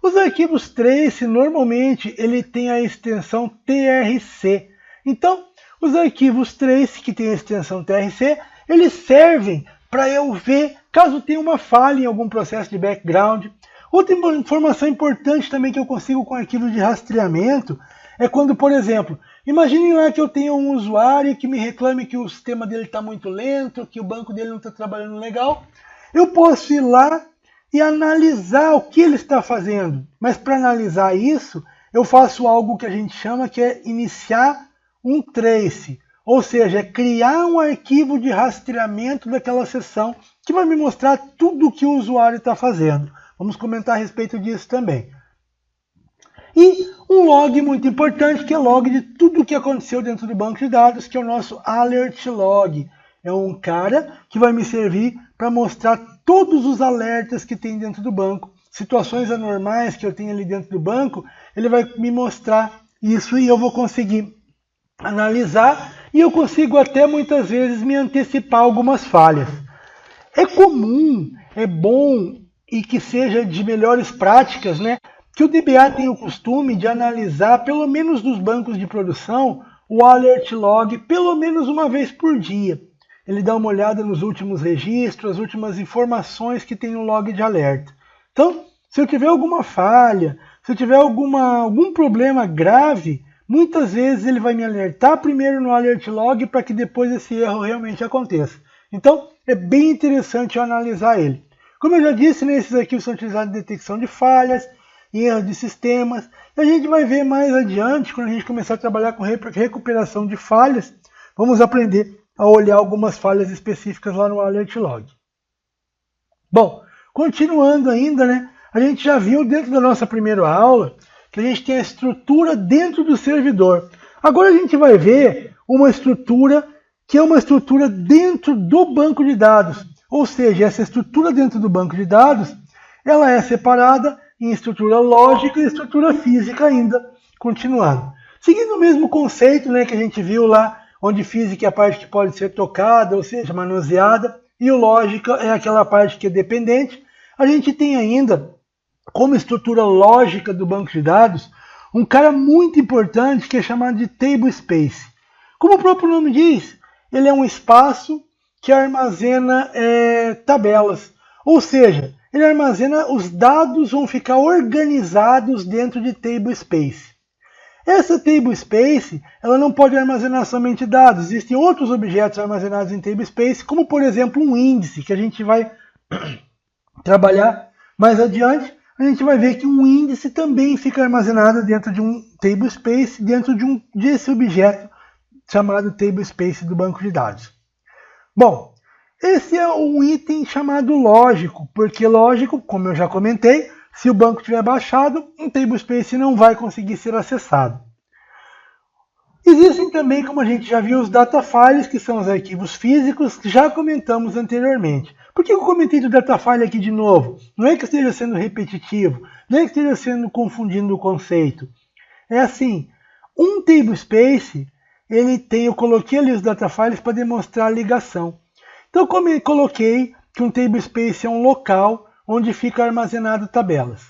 Os arquivos trace, normalmente, ele tem a extensão TRC. Então, os arquivos trace, que tem a extensão TRC, eles servem para eu ver caso tenha uma falha em algum processo de background. Outra informação importante também que eu consigo com arquivos de rastreamento é quando, por exemplo, imaginem lá que eu tenho um usuário que me reclame que o sistema dele está muito lento, que o banco dele não está trabalhando legal. Eu posso ir lá e analisar o que ele está fazendo. Mas para analisar isso, eu faço algo que a gente chama que é iniciar um trace, ou seja, criar um arquivo de rastreamento daquela sessão que vai me mostrar tudo o que o usuário está fazendo. Vamos comentar a respeito disso também. E um log muito importante, que é log de tudo o que aconteceu dentro do banco de dados, que é o nosso alert log. É um cara que vai me servir para mostrar todos os alertas que tem dentro do banco. Situações anormais que eu tenho ali dentro do banco, ele vai me mostrar isso e eu vou conseguir analisar e eu consigo até muitas vezes me antecipar algumas falhas. É comum, é bom e que seja de melhores práticas, né, que o DBA tem o costume de analisar, pelo menos nos bancos de produção, o alert log pelo menos uma vez por dia. Ele dá uma olhada nos últimos registros, as últimas informações que tem no log de alerta. Então, se eu tiver alguma falha, se eu tiver algum problema grave, muitas vezes ele vai me alertar primeiro no alert log para que depois esse erro realmente aconteça. Então, é bem interessante eu analisar ele. Como eu já disse, né, esses aqui são utilizados em detecção de falhas, em erros de sistemas. E a gente vai ver mais adiante, quando a gente começar a trabalhar com recuperação de falhas, vamos aprender a olhar algumas falhas específicas lá no alert log. Bom, continuando ainda, né, a gente já viu dentro da nossa primeira aula que a gente tem a estrutura dentro do servidor. Agora a gente vai ver uma estrutura que é uma estrutura dentro do banco de dados. Ou seja, essa estrutura dentro do banco de dados, ela é separada em estrutura lógica e estrutura física ainda, continuando. Seguindo o mesmo conceito, né, que a gente viu lá, onde física é a parte que pode ser tocada, ou seja, manuseada, e o lógica é aquela parte que é dependente, a gente tem ainda, como estrutura lógica do banco de dados, um cara muito importante que é chamado de table space. Como o próprio nome diz, ele é um espaço que armazena tabelas. Ou seja, ele armazena os dados, vão ficar organizados dentro de table space. Essa table space, ela não pode armazenar somente dados. Existem outros objetos armazenados em table space, como por exemplo um índice, que a gente vai trabalhar mais adiante. A gente vai ver que um índice também fica armazenado dentro de um table space, dentro desse objeto chamado table space do banco de dados. Bom, esse é um item chamado lógico, porque lógico, como eu já comentei, se o banco tiver baixado, um table space não vai conseguir ser acessado. Existem também, como a gente já viu, os data files, que são os arquivos físicos, que já comentamos anteriormente. Por que eu comentei do data file aqui de novo? Não é que esteja sendo repetitivo, não é que esteja sendo confundindo o conceito. É assim, um table space, eu coloquei ali os data files para demonstrar a ligação. Então, como eu coloquei que um table space é um local onde fica armazenado tabelas.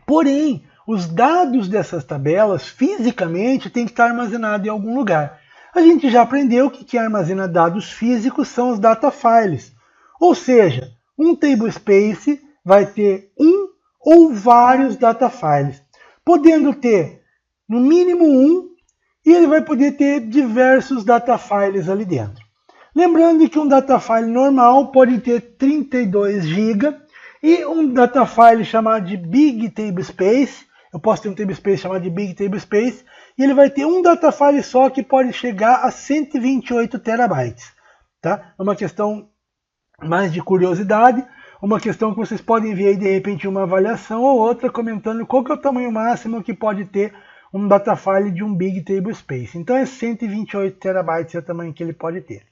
Porém, os dados dessas tabelas, fisicamente, têm que estar armazenados em algum lugar. A gente já aprendeu que quem armazena dados físicos são os data files. Ou seja, um table space vai ter um ou vários data files, podendo ter no mínimo um, e ele vai poder ter diversos data files ali dentro. Lembrando que um data file normal pode ter 32 GB e um data file chamado de Big Table Space, eu posso ter um table space chamado de Big Table Space, e ele vai ter um data file só que pode chegar a 128 terabytes. Tá? É uma questão mais de curiosidade, uma questão que vocês podem ver aí de repente uma avaliação ou outra comentando qual que é o tamanho máximo que pode ter um data file de um Big Table Space. Então é 128 terabytes é o tamanho que ele pode ter.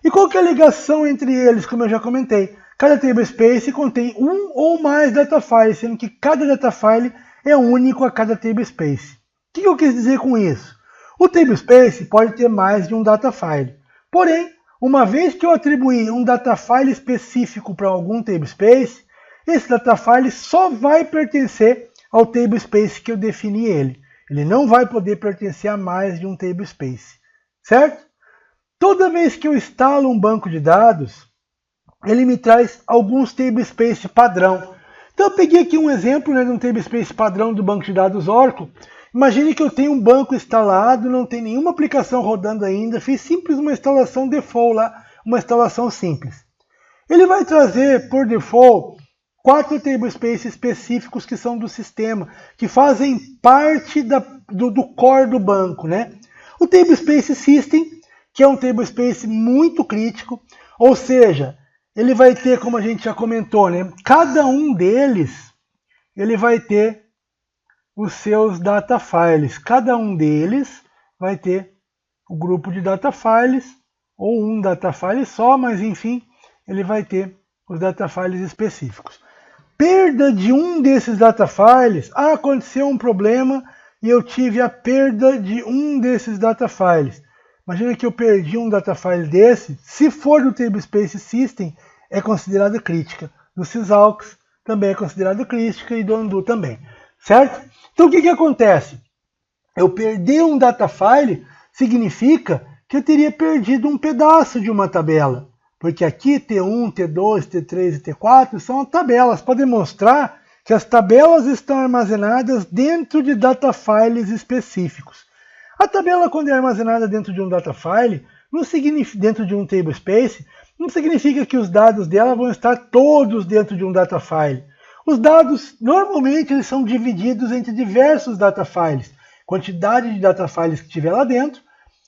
E qual que é a ligação entre eles, como eu já comentei? Cada table space contém um ou mais data files, sendo que cada data file é único a cada table space. O que eu quis dizer com isso? O table space pode ter mais de um data file. Porém, uma vez que eu atribuir um data file específico para algum table space, esse data file só vai pertencer ao table space que eu defini ele. Ele não vai poder pertencer a mais de um table space. Certo? Toda vez que eu instalo um banco de dados, ele me traz alguns table space padrão. Então eu peguei aqui um exemplo, né, de um table space padrão do banco de dados Oracle. Imagine que eu tenho um banco instalado, não tem nenhuma aplicação rodando ainda, fiz simples uma instalação default lá, uma instalação simples. Ele vai trazer por default 4 table space específicos que são do sistema, que fazem parte do core do banco, né? O table space system, que é um table space muito crítico, ou seja, ele vai ter, como a gente já comentou, né? Cada um deles, ele vai ter os seus data files. Cada um deles vai ter o grupo de data files, ou um data file só, mas enfim, ele vai ter os data files específicos. Perda de um desses data files, aconteceu um problema e eu tive a perda de um desses data files. Imagina que eu perdi um data file desse, se for do Table Space System, é considerada crítica. Do Sysalx também é considerada crítica e do Undo também. Certo? Então o que acontece? Eu perder um data file significa que eu teria perdido um pedaço de uma tabela. Porque aqui T1, T2, T3 e T4 são tabelas para demonstrar que as tabelas estão armazenadas dentro de data files específicos. A tabela, quando é armazenada dentro de um data file, dentro de um table space, não significa que os dados dela vão estar todos dentro de um data file. Os dados, normalmente, eles são divididos entre diversos data files. Quantidade de data files que tiver lá dentro.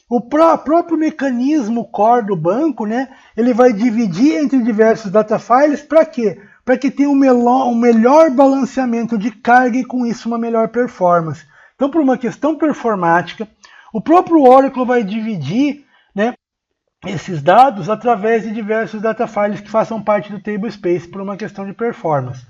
O próprio mecanismo core do banco, né, ele vai dividir entre diversos data files para quê? Para que tenha um melhor balanceamento de carga e com isso uma melhor performance. Então, por uma questão performática, o próprio Oracle vai dividir, né, esses dados através de diversos data files que façam parte do table space por uma questão de performance.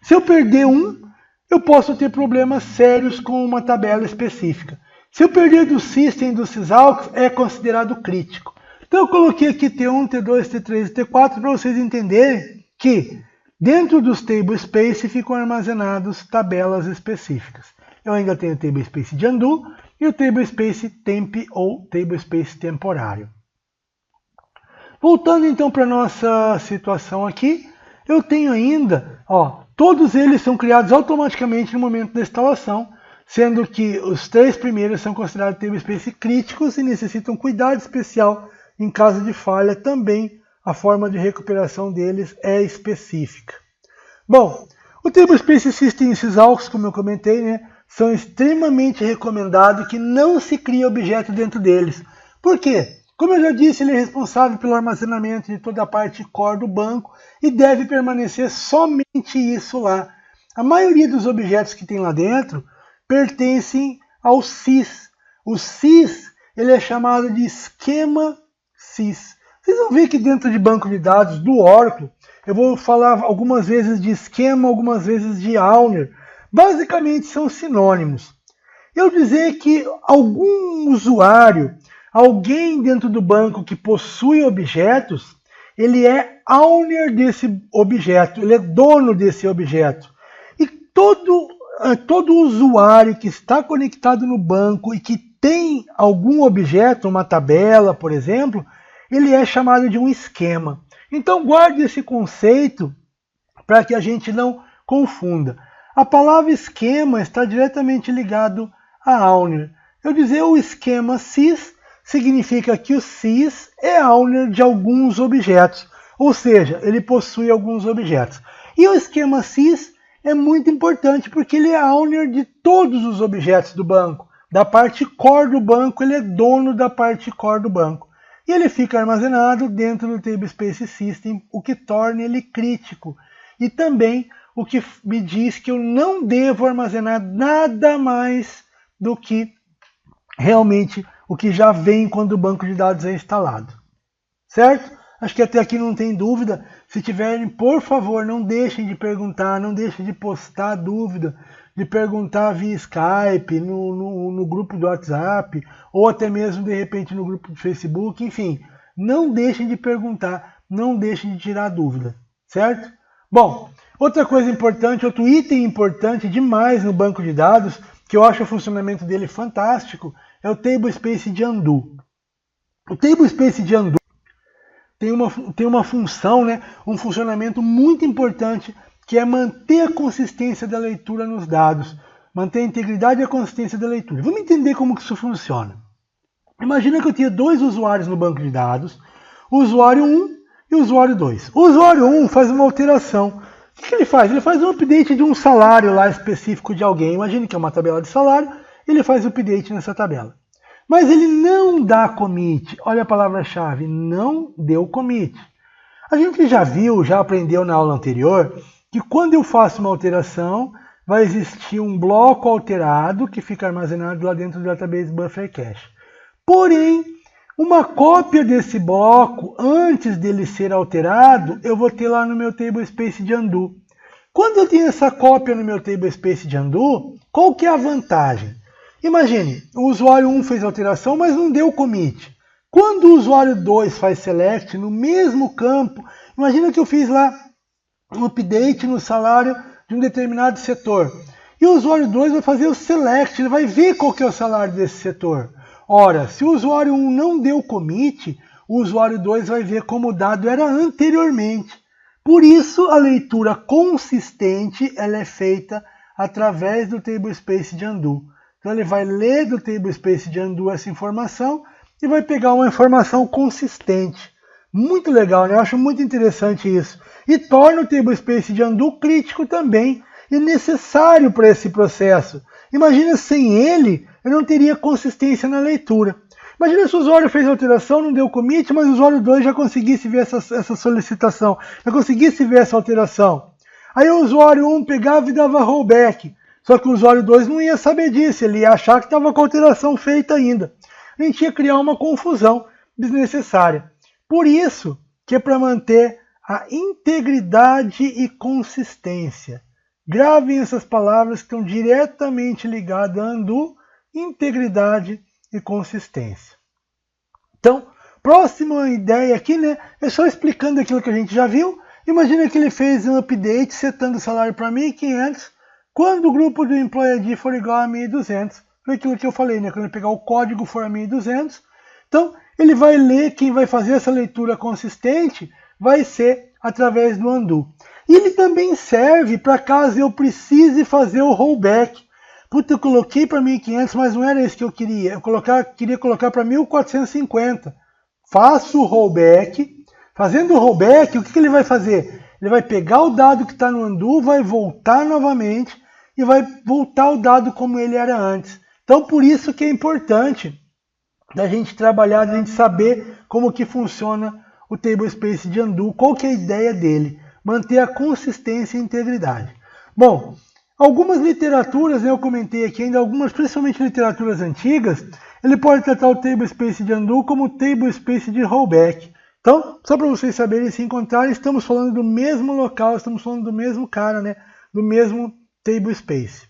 Se eu perder um, eu posso ter problemas sérios com uma tabela específica. Se eu perder do system do sysaux, é considerado crítico. Então eu coloquei aqui T1, T2, T3 e T4 para vocês entenderem que dentro dos table space ficam armazenadas tabelas específicas. Eu ainda tenho o table space de undo e o table space temp ou table space temporário. Voltando então para a nossa situação aqui, eu tenho ainda, todos eles são criados automaticamente no momento da instalação, sendo que os 3 primeiros são considerados table space críticos e necessitam cuidado especial em caso de falha. Também a forma de recuperação deles é específica. Bom, o table space system e sysaux, como eu comentei, né, são extremamente recomendados que não se crie objeto dentro deles. Por quê? Como eu já disse, ele é responsável pelo armazenamento de toda a parte core do banco e deve permanecer somente isso lá. A maioria dos objetos que tem lá dentro pertencem ao sys. O sys, ele é chamado de esquema sys. Vocês vão ver que dentro de banco de dados do Oracle, eu vou falar algumas vezes de esquema, algumas vezes de owner. Basicamente são sinônimos. Eu dizer que algum usuário, alguém dentro do banco que possui objetos, ele é owner desse objeto, ele é dono desse objeto. E todo usuário que está conectado no banco e que tem algum objeto, uma tabela, por exemplo, ele é chamado de um esquema. Então guarde esse conceito para que a gente não confunda. A palavra esquema está diretamente ligado a owner. Eu dizer o esquema sys significa que o sys é owner de alguns objetos, ou seja, ele possui alguns objetos. E o esquema sys é muito importante porque ele é owner de todos os objetos do banco. Da parte core do banco, ele é dono da parte core do banco. E ele fica armazenado dentro do table space system, o que torna ele crítico. E também o que me diz que eu não devo armazenar nada mais do que realmente o que já vem quando o banco de dados é instalado. Certo? Acho que até aqui não tem dúvida. Se tiverem, por favor, não deixem de perguntar, não deixem de postar dúvida, de perguntar via Skype, no grupo do WhatsApp, ou até mesmo, de repente, no grupo do Facebook. Enfim, não deixem de perguntar, não deixem de tirar dúvida. Certo? Bom, outra coisa importante, outro item importante demais no banco de dados, que eu acho o funcionamento dele fantástico, é o Table Space de undo. O Table Space de undo tem uma função, né, um funcionamento muito importante, que é manter a consistência da leitura nos dados, manter a integridade e a consistência da leitura. Vamos entender como que isso funciona. Imagina que eu tinha 2 usuários no banco de dados, o usuário 1 e o usuário 2. O usuário 1 faz uma alteração. O que ele faz? Ele faz um update de um salário lá específico de alguém. Imagine que é uma tabela de salário, ele faz o update nessa tabela. Mas ele não dá commit. Olha a palavra-chave, não deu commit. A gente já viu, já aprendeu na aula anterior, que quando eu faço uma alteração, vai existir um bloco alterado que fica armazenado lá dentro do database buffer cache. Porém, uma cópia desse bloco, antes dele ser alterado, eu vou ter lá no meu table space de undo. Quando eu tenho essa cópia no meu table space de undo, qual que é a vantagem? Imagine, o usuário 1 fez alteração, mas não deu commit. Quando o usuário 2 faz select no mesmo campo, imagina que eu fiz lá um update no salário de um determinado setor. E o usuário 2 vai fazer o select, ele vai ver qual que é o salário desse setor. Ora, se o usuário 1 não deu commit, o usuário 2 vai ver como o dado era anteriormente. Por isso, a leitura consistente ela é feita através do table space de undo. Então ele vai ler do tablespace de undo essa informação e vai pegar uma informação consistente. Muito legal, né? Eu acho muito interessante isso. E torna o tablespace de undo crítico também e necessário para esse processo. Imagina, sem ele, eu não teria consistência na leitura. Imagina se o usuário fez a alteração, não deu commit, mas o usuário 2 já conseguisse ver essa solicitação, já conseguisse ver essa alteração. Aí o usuário 1 pegava e dava rollback. Só que o usuário 2 não ia saber disso, ele ia achar que estava com a alteração feita ainda. A gente ia criar uma confusão desnecessária. Por isso que é para manter a integridade e consistência. Gravem essas palavras que estão diretamente ligadas a undo, integridade e consistência. Então, próxima ideia aqui, né, é só explicando aquilo que a gente já viu. Imagina que ele fez um update setando o salário para 1.500, quando o grupo do Employee ID for igual a 1.200. Foi aquilo que eu falei, né, quando ele pegar o código for a 1.200. Então, ele vai ler, quem vai fazer essa leitura consistente vai ser através do undo. E ele também serve para caso eu precise fazer o rollback. Puta, eu coloquei para 1.500, mas não era isso que eu queria. Eu queria colocar para 1.450. Faço o rollback. Fazendo o rollback, o que ele vai fazer? Ele vai pegar o dado que está no undo, vai voltar novamente e vai voltar o dado como ele era antes. Então, por isso que é importante da gente trabalhar, da gente saber como que funciona o tablespace de undo, qual que é a ideia dele. Manter a consistência e integridade. Bom, algumas literaturas, né, eu comentei aqui ainda, algumas, principalmente literaturas antigas, ele pode tratar o tablespace de undo como tablespace de rollback. Então, só para vocês saberem se encontrarem, estamos falando do mesmo local, estamos falando do mesmo cara, né, do mesmo tablespace.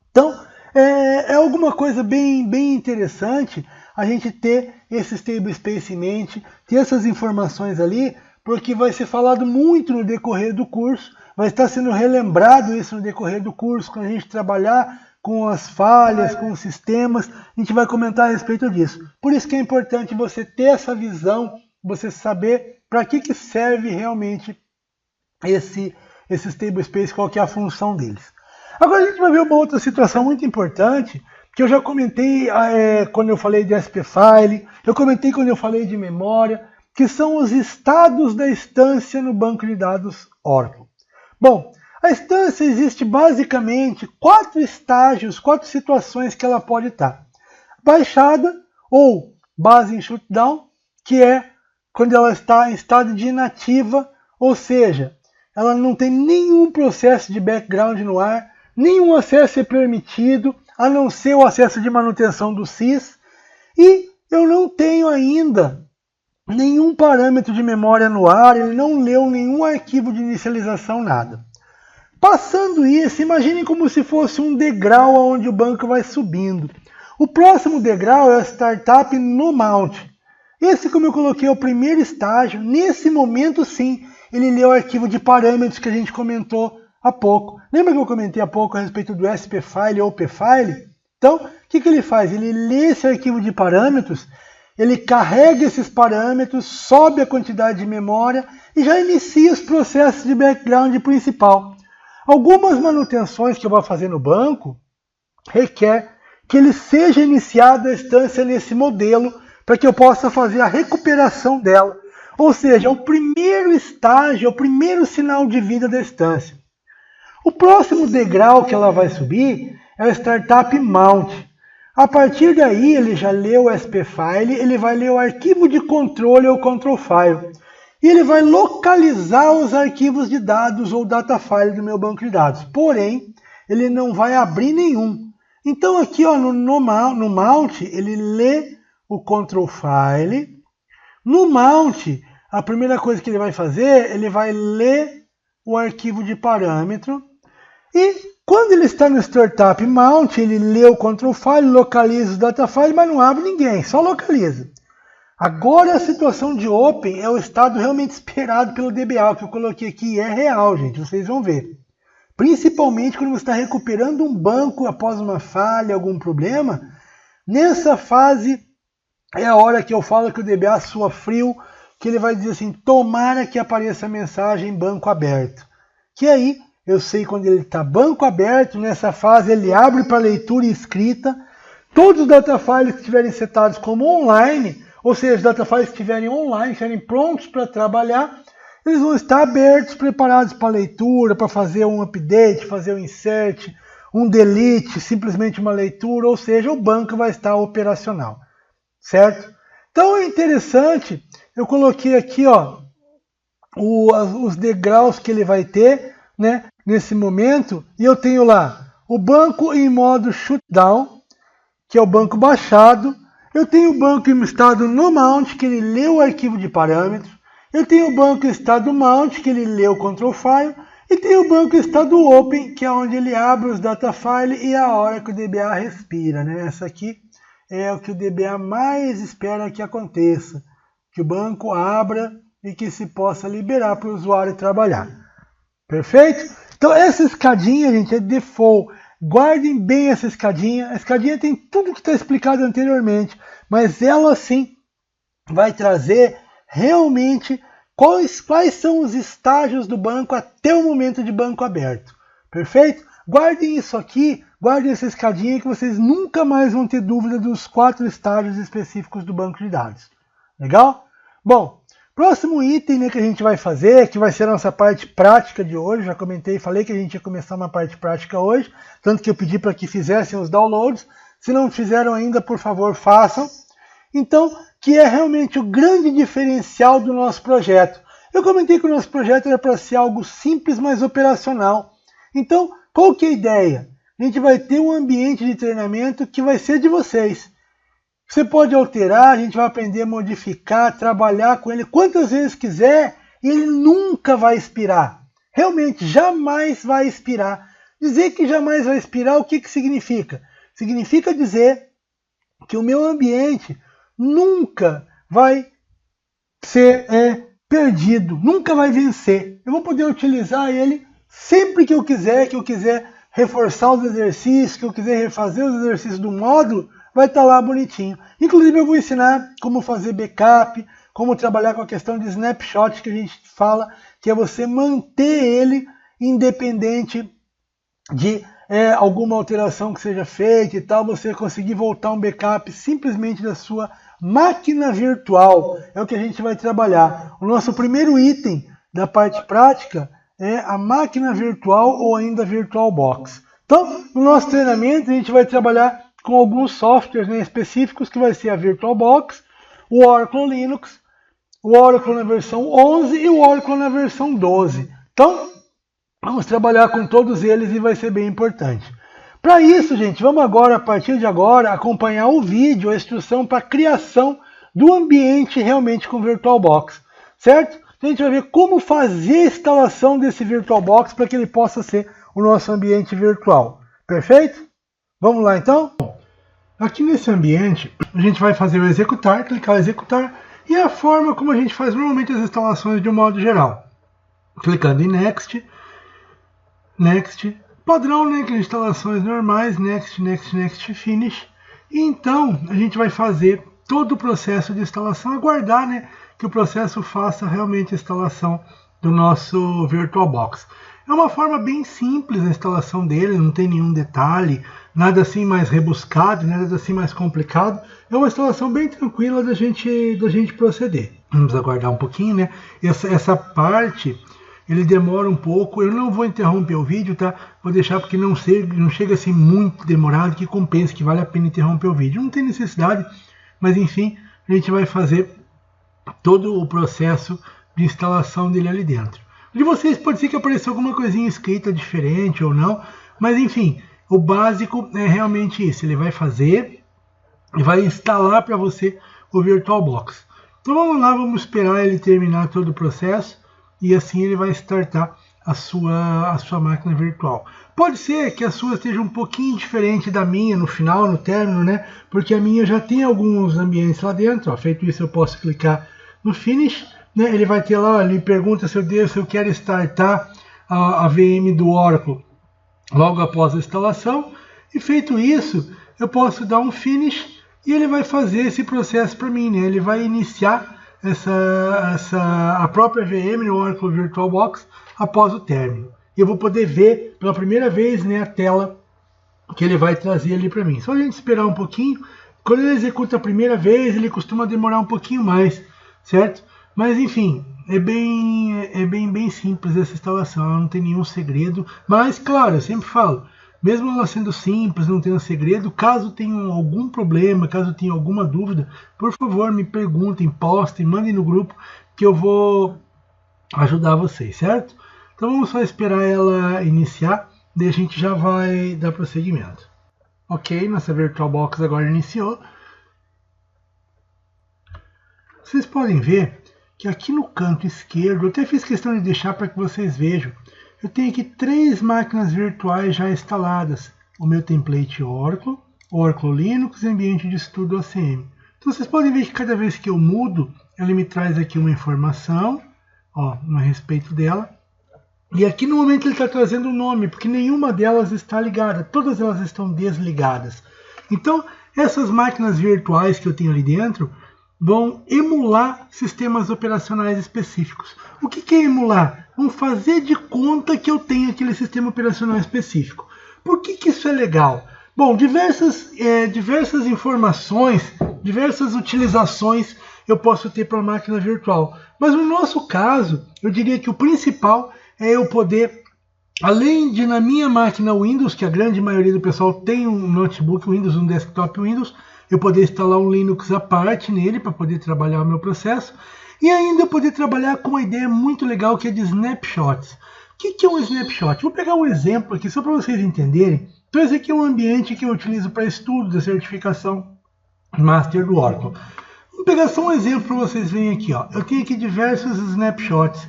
Então, é alguma coisa bem interessante a gente ter esses tablespace em mente, ter essas informações ali, porque vai ser falado muito no decorrer do curso, vai estar sendo relembrado isso no decorrer do curso, quando a gente trabalhar com as falhas, com os sistemas, a gente vai comentar a respeito disso. Por isso que é importante você ter essa visão, você saber para que serve realmente esses tablespace, qual que é a função deles. Agora a gente vai ver uma outra situação muito importante, que eu já comentei quando eu falei de SPFile, eu comentei quando eu falei de memória, que são os estados da instância no banco de dados Oracle. Bom, a instância existe basicamente 4 estágios, 4 situações que ela pode estar. Baixada ou base em shutdown, que é quando ela está em estado de inativa, ou seja, ela não tem nenhum processo de background no ar, nenhum acesso é permitido, a não ser o acesso de manutenção do sys, e eu não tenho ainda nenhum parâmetro de memória no ar, ele não leu nenhum arquivo de inicialização, nada. Passando isso, imaginem como se fosse um degrau onde o banco vai subindo. O próximo degrau é a startup no mount. Esse, como eu coloquei, é o primeiro estágio. Nesse momento, sim, ele lê o arquivo de parâmetros que a gente comentou há pouco. Lembra que eu comentei há pouco a respeito do SPFile ou PFile? Então, o que ele faz? Ele lê esse arquivo de parâmetros, ele carrega esses parâmetros, sobe a quantidade de memória e já inicia os processos de background principal. Algumas manutenções que eu vou fazer no banco requer que ele seja iniciada a instância nesse modelo para que eu possa fazer a recuperação dela. Ou seja, é o primeiro estágio, é o primeiro sinal de vida da instância. O próximo degrau que ela vai subir é o Startup Mount. A partir daí, ele já leu o SPFile, ele vai ler o arquivo de controle ou control file. E ele vai localizar os arquivos de dados ou data file do meu banco de dados. Porém, ele não vai abrir nenhum. Então aqui ó, no Mount, ele lê o control file. No Mount, a primeira coisa que ele vai fazer, ele vai ler o arquivo de parâmetro. E quando ele está no Startup Mount, ele lê o control file, localiza o data file, mas não abre ninguém, só localiza. Agora a situação de Open é o estado realmente esperado pelo DBA, o que eu coloquei aqui é real, gente, vocês vão ver. Principalmente quando você está recuperando um banco após uma falha, algum problema, nessa fase é a hora que eu falo que o DBA sua frio, que ele vai dizer assim, tomara que apareça a mensagem banco aberto. Que aí eu sei quando ele está banco aberto, nessa fase ele abre para leitura e escrita. Todos os data files que estiverem setados como online, ou seja, os data files que estiverem online, estiverem prontos para trabalhar, eles vão estar abertos, preparados para leitura, para fazer um update, fazer um insert, um delete, simplesmente uma leitura, ou seja, o banco vai estar operacional, certo? Então é interessante, eu coloquei aqui ó, os degraus que ele vai ter, né, nesse momento, e eu tenho lá o banco em modo shutdown, que é o banco baixado. Eu tenho o banco em estado no mount, que ele lê o arquivo de parâmetros. Eu tenho o banco em estado mount, que ele lê o control file. E tenho o banco em estado open, que é onde ele abre os data files e a hora que o DBA respira, né? Essa aqui é o que o DBA mais espera que aconteça, que o banco abra e que se possa liberar para o usuário trabalhar. Perfeito? Então essa escadinha, gente, é default. Guardem bem essa escadinha. A escadinha tem tudo que está explicado anteriormente, mas ela sim vai trazer realmente quais são os estágios do banco até o momento de banco aberto. Perfeito? Guardem isso aqui, guardem essa escadinha que vocês nunca mais vão ter dúvida dos 4 estágios específicos do banco de dados. Legal? Bom, próximo item, né, que a gente vai fazer, que vai ser a nossa parte prática de hoje. Já comentei, falei que a gente ia começar uma parte prática hoje, tanto que eu pedi para que fizessem os downloads. Se não fizeram ainda, por favor, façam. Então, que é realmente o grande diferencial do nosso projeto. Eu comentei que o nosso projeto era para ser algo simples, mas operacional. Então, qual que é a ideia? A gente vai ter um ambiente de treinamento que vai ser de vocês. Você pode alterar, a gente vai aprender a modificar, trabalhar com ele quantas vezes quiser, e ele nunca vai expirar. Realmente, jamais vai expirar. Dizer que jamais vai expirar, o que significa? Significa dizer que o meu ambiente nunca vai ser perdido, nunca vai vencer. Eu vou poder utilizar ele sempre que eu quiser reforçar os exercícios, que eu quiser refazer os exercícios do módulo, vai estar lá bonitinho. Inclusive eu vou ensinar como fazer backup, como trabalhar com a questão de snapshot, que a gente fala, que é você manter ele independente de alguma alteração que seja feita e tal, você conseguir voltar um backup simplesmente da sua máquina virtual. É o que a gente vai trabalhar. O nosso primeiro item da parte prática é a máquina virtual ou ainda VirtualBox. Então, no nosso treinamento, a gente vai trabalhar com alguns softwares, né, específicos, que vai ser a VirtualBox, o Oracle Linux, o Oracle na versão 11 e o Oracle na versão 12. Então, vamos trabalhar com todos eles e vai ser bem importante. Para isso, gente, vamos agora, a partir de agora, acompanhar o vídeo, a instrução para a criação do ambiente realmente com VirtualBox, certo? Então, a gente vai ver como fazer a instalação desse VirtualBox para que ele possa ser o nosso ambiente virtual. Perfeito? Vamos lá, então? Aqui nesse ambiente, a gente vai fazer o executar, clicar em executar, e a forma como a gente faz normalmente as instalações de um modo geral. Clicando em Next, Next, padrão, né, que é instalações normais, Next, Next, Next, Finish. E então, a gente vai fazer todo o processo de instalação, aguardar, né, que o processo faça realmente a instalação do nosso VirtualBox. É uma forma bem simples a instalação dele, não tem nenhum detalhe, nada assim mais rebuscado, nada assim mais complicado. É uma instalação bem tranquila da gente proceder. Vamos aguardar um pouquinho, né? Essa parte, ele demora um pouco. Eu não vou interromper o vídeo, tá? Vou deixar porque não chega assim muito demorado, que compensa, que vale a pena interromper o vídeo. Não tem necessidade, mas enfim, a gente vai fazer todo o processo de instalação dele ali dentro. De vocês pode ser que apareça alguma coisinha escrita diferente ou não, mas enfim, o básico é realmente isso. Ele vai fazer e vai instalar para você o VirtualBox. Então vamos lá, vamos esperar ele terminar todo o processo e assim ele vai startar a sua máquina virtual. Pode ser que a sua esteja um pouquinho diferente da minha no final, no término, né? Porque a minha já tem alguns ambientes lá dentro. Ó. Feito isso, eu posso clicar no Finish. Né, ele vai ter lá, ele pergunta se eu quero startar a VM do Oracle logo após a instalação. E feito isso, eu posso dar um Finish e ele vai fazer esse processo para mim. Né? Ele vai iniciar a própria VM no Oracle VirtualBox após o término. e eu vou poder ver pela primeira vez, né, a tela que ele vai trazer ali para mim. Só a gente esperar um pouquinho. Quando ele executa a primeira vez, ele costuma demorar um pouquinho mais, certo? Mas enfim, é bem simples essa instalação, ela não tem nenhum segredo. Mas claro, eu sempre falo, mesmo ela sendo simples, não tendo segredo, caso tenham algum problema, caso tenham alguma dúvida, por favor me perguntem, postem, mandem no grupo que eu vou ajudar vocês, certo? Então vamos só esperar ela iniciar, daí a gente já vai dar prosseguimento. Ok, nossa VirtualBox agora iniciou. Vocês podem ver que aqui no canto esquerdo, eu até fiz questão de deixar para que vocês vejam, eu tenho aqui 3 máquinas virtuais já instaladas. O meu template Oracle, Oracle Linux e ambiente de estudo ACM. Então vocês podem ver que cada vez que eu mudo, ele me traz aqui uma informação, ó, a respeito dela. E aqui no momento ele está trazendo o nome, porque nenhuma delas está ligada, todas elas estão desligadas. Então essas máquinas virtuais que eu tenho ali dentro vão emular sistemas operacionais específicos. O que é emular? Vão fazer de conta que eu tenho aquele sistema operacional específico. Por que isso é legal? Bom, diversas informações, diversas utilizações eu posso ter para a máquina virtual. Mas no nosso caso, eu diria que o principal é eu poder, além de na minha máquina Windows, que a grande maioria do pessoal tem um notebook Windows, um desktop Windows, eu poder instalar um Linux à parte nele para poder trabalhar o meu processo. E ainda eu poder trabalhar com uma ideia muito legal que é de snapshots. O que é um snapshot? Vou pegar um exemplo aqui só para vocês entenderem. Então esse aqui é um ambiente que eu utilizo para estudo da certificação Master do Oracle. Vou pegar só um exemplo para vocês verem aqui. Ó. Eu tenho aqui diversos snapshots.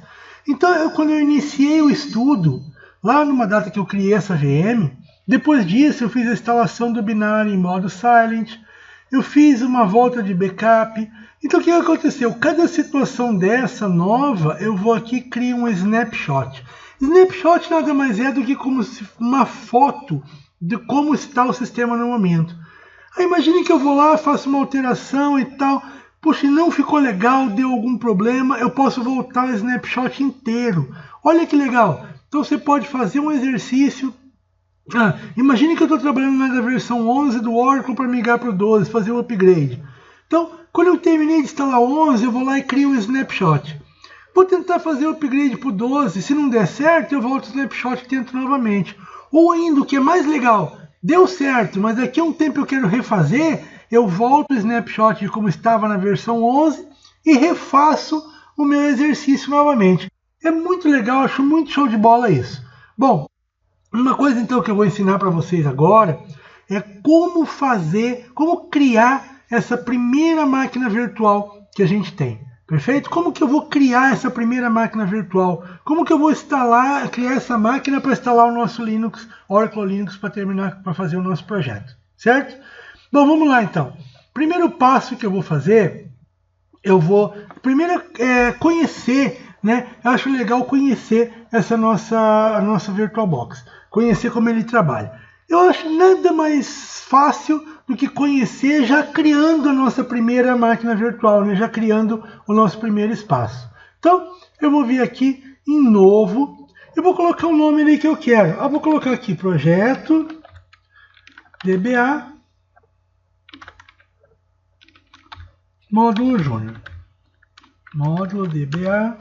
Então quando eu iniciei o estudo, lá numa data que eu criei essa VM, depois disso eu fiz a instalação do binário em modo silent, eu fiz uma volta de backup. Então o que aconteceu? Cada situação dessa nova, eu vou aqui e crio um snapshot. Snapshot nada mais é do que como uma foto de como está o sistema no momento. Aí imagine que eu vou lá, faço uma alteração e tal. Puxa, não ficou legal, deu algum problema, eu posso voltar o snapshot inteiro. Olha que legal. Então você pode fazer um exercício. Imagine que eu estou trabalhando na versão 11 do Oracle para migrar para o 12, fazer o upgrade. Então, quando eu terminei de instalar o 11, eu vou lá e crio um snapshot. Vou tentar fazer o upgrade para o 12, se não der certo, eu volto o snapshot e tento novamente. Ou ainda, o que é mais legal, deu certo, mas daqui a um tempo eu quero refazer, eu volto o snapshot de como estava na versão 11 e refaço o meu exercício novamente. É muito legal, acho muito show de bola isso. Bom, uma coisa então que eu vou ensinar para vocês agora é como fazer, como criar essa primeira máquina virtual que a gente tem. Perfeito? Como que eu vou criar essa primeira máquina virtual? Como que eu vou criar essa máquina para instalar o nosso Linux, Oracle Linux, para fazer o nosso projeto, certo? Bom, vamos lá então. Primeiro passo que eu vou fazer, eu vou primeiro conhecer, né? Eu acho legal conhecer essa nossa VirtualBox, conhecer como ele trabalha. Eu acho nada mais fácil do que conhecer já criando a nossa primeira máquina virtual, né? Já criando o nosso primeiro espaço. Então, eu vou vir aqui em novo, eu vou colocar o nome ali que eu quero. Eu vou colocar aqui projeto DBA módulo Júnior. Módulo DBA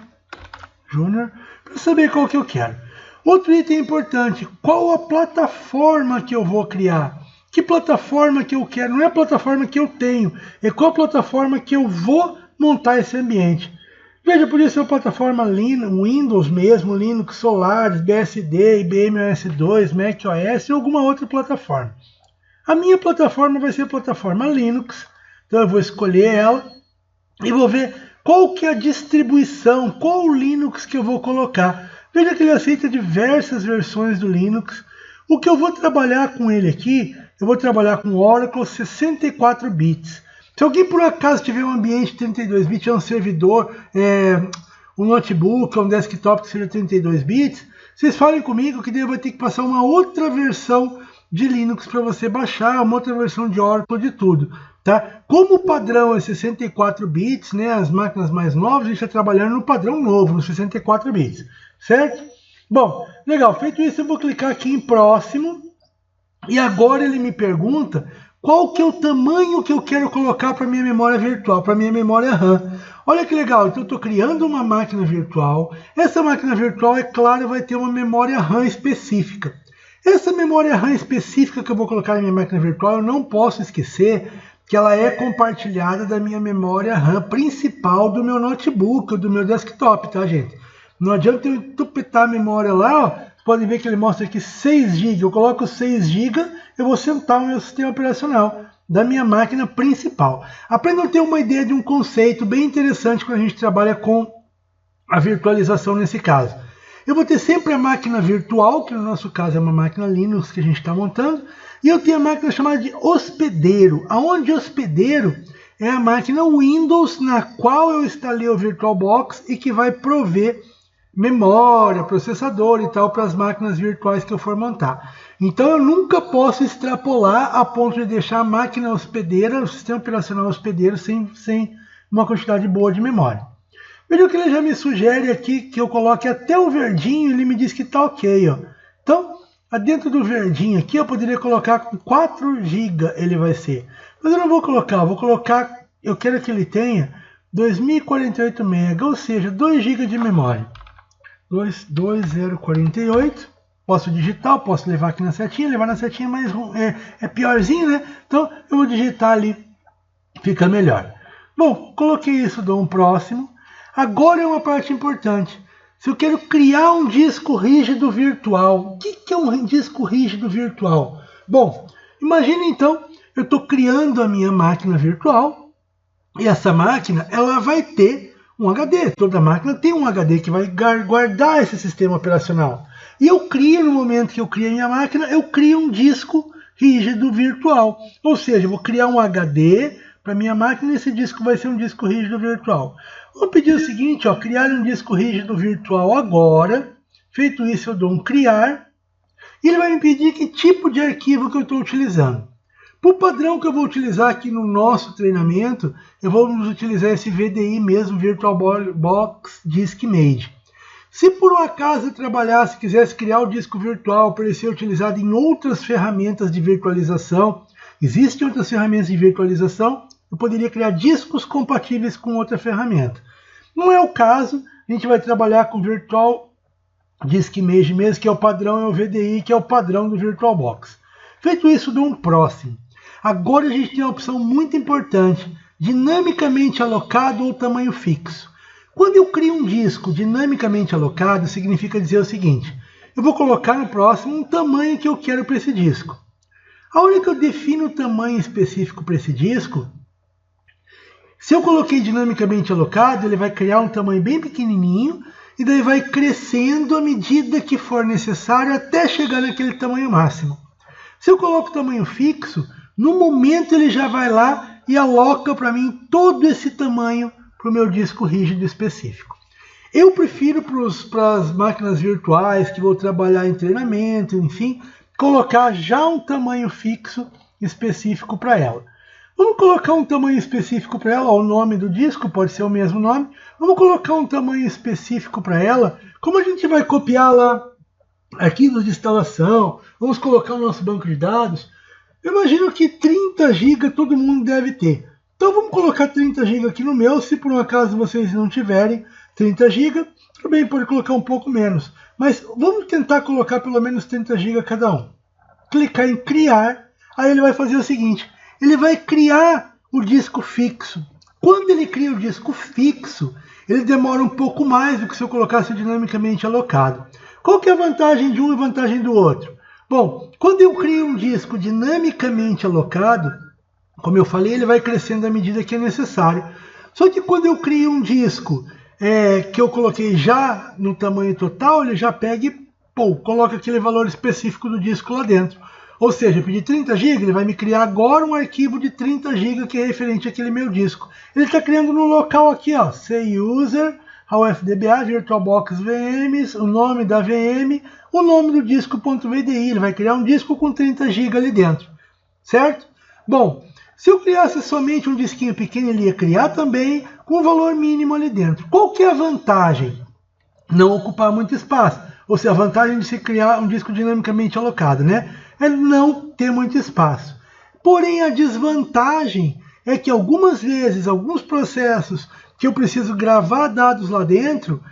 Júnior, para saber qual que eu quero. Outro item importante, qual a plataforma que eu vou criar? Que plataforma que eu quero? Não é a plataforma que eu tenho, é qual plataforma que eu vou montar esse ambiente. Veja, podia ser a plataforma Windows mesmo, Linux, Solaris, BSD, IBM OS2, macOS ou alguma outra plataforma. A minha plataforma vai ser a plataforma Linux, então eu vou escolher ela e vou ver qual que é a distribuição, qual o Linux que eu vou colocar. Veja que ele aceita diversas versões do Linux. O que eu vou trabalhar com ele aqui, eu vou trabalhar com Oracle 64 bits. Se alguém por acaso tiver um ambiente 32 bits, é um servidor, um notebook, um desktop que seja 32 bits, vocês falem comigo que daí eu vou ter que passar uma outra versão de Linux para você baixar, uma outra versão de Oracle, de tudo. Tá? Como o padrão é 64 bits, né, as máquinas mais novas, a gente está trabalhando no padrão novo, no 64 bits. Certo? Bom, legal. Feito isso, eu vou clicar aqui em próximo. E agora ele me pergunta qual que é o tamanho que eu quero colocar para minha memória virtual, para minha memória RAM. Olha que legal, então eu estou criando uma máquina virtual. Essa máquina virtual, é claro, vai ter uma memória RAM específica. Essa memória RAM específica que eu vou colocar na minha máquina virtual, eu não posso esquecer que ela é compartilhada da minha memória RAM principal do meu notebook, do meu desktop, tá, gente? Não adianta eu entupitar a memória lá, ó. Podem ver que ele mostra aqui 6 GB. Eu coloco 6 GB, eu vou sentar o meu sistema operacional da minha máquina principal. Aprendam a ter uma ideia de um conceito bem interessante quando a gente trabalha com a virtualização nesse caso. Eu vou ter sempre a máquina virtual, que no nosso caso é uma máquina Linux que a gente está montando, e eu tenho a máquina chamada de hospedeiro, aonde hospedeiro é a máquina Windows na qual eu instalei o VirtualBox e que vai prover memória, processador e tal para as máquinas virtuais que eu for montar. Então eu nunca posso extrapolar a ponto de deixar a máquina hospedeira, o sistema operacional hospedeiro, sem uma quantidade boa de memória. Veja que ele já me sugere aqui que eu coloque até o verdinho, ele me diz que está ok. Ó. Então, dentro do verdinho aqui, eu poderia colocar com 4 GB ele vai ser. Mas eu não vou colocar, eu quero que ele tenha 2048 MB, ou seja, 2 GB de memória. 2048, posso digitar, posso levar aqui na setinha, levar na setinha mais é piorzinho, né? Então eu vou digitar ali, fica melhor. Bom, coloquei isso, dou um próximo. Agora é uma parte importante. Se eu quero criar um disco rígido virtual, o que é um disco rígido virtual? Bom, imagine então, eu estou criando a minha máquina virtual e essa máquina ela vai ter um HD, toda máquina tem um HD que vai guardar esse sistema operacional. E eu crio, no momento que eu crio a minha máquina, eu crio um disco rígido virtual. Ou seja, eu vou criar um HD para minha máquina e esse disco vai ser um disco rígido virtual. Vou pedir o seguinte, ó, criar um disco rígido virtual agora. Feito isso, eu dou um criar. E ele vai me pedir que tipo de arquivo que eu estou utilizando. O padrão que eu vou utilizar aqui no nosso treinamento, eu vou utilizar esse VDI mesmo, VirtualBox Disk Made. Se por um acaso eu trabalhasse, quisesse criar o disco virtual para ele ser utilizado em outras ferramentas de virtualização, existem outras ferramentas de virtualização, eu poderia criar discos compatíveis com outra ferramenta. Não é o caso, a gente vai trabalhar com Virtual Disk Made mesmo, que é o padrão, é o VDI, que é o padrão do VirtualBox. Feito isso, dou um próximo. Agora a gente tem uma opção muito importante, dinamicamente alocado ou tamanho fixo. Quando eu crio um disco dinamicamente alocado, significa dizer o seguinte, eu vou colocar no próximo um tamanho que eu quero para esse disco. A hora que eu defino o tamanho específico para esse disco, se eu coloquei dinamicamente alocado, ele vai criar um tamanho bem pequenininho e daí vai crescendo à medida que for necessário até chegar naquele tamanho máximo. Se eu coloco tamanho fixo, no momento ele já vai lá e aloca para mim todo esse tamanho para o meu disco rígido específico. Eu prefiro para as máquinas virtuais que vou trabalhar em treinamento, enfim, colocar já um tamanho fixo específico para ela. Vamos colocar um tamanho específico para ela, o nome do disco pode ser o mesmo nome. Vamos colocar um tamanho específico para ela. Como a gente vai copiar lá arquivos de instalação, vamos colocar o nosso banco de dados. Eu imagino que 30 GB todo mundo deve ter. Então vamos colocar 30 GB aqui no meu, se por um acaso vocês não tiverem 30 GB, também pode colocar um pouco menos. Mas vamos tentar colocar pelo menos 30 GB cada um. Clicar em criar, aí ele vai fazer o seguinte, ele vai criar o disco fixo. Quando ele cria o disco fixo, ele demora um pouco mais do que se eu colocasse dinamicamente alocado. Qual que é a vantagem de um e a vantagem do outro? Bom, quando eu crio um disco dinamicamente alocado, como eu falei, ele vai crescendo à medida que é necessário. Só que quando eu crio um disco que eu coloquei já no tamanho total, ele já pega e coloca aquele valor específico do disco lá dentro. Ou seja, eu pedi 30 GB, ele vai me criar agora um arquivo de 30 GB que é referente àquele meu disco. Ele está criando no local aqui, ó, cuser, UFDBA, VirtualBox VMs, o nome da VM, o nome do disco.vdi. Ele vai criar um disco com 30 GB ali dentro, certo? Bom, se eu criasse somente um disquinho pequeno, ele ia criar também com um valor mínimo ali dentro. Qual que é a vantagem? Não ocupar muito espaço. Ou seja, a vantagem de se criar um disco dinamicamente alocado, né? É não ter muito espaço. Porém, a desvantagem é que algumas vezes, alguns processos que eu preciso gravar dados lá dentro,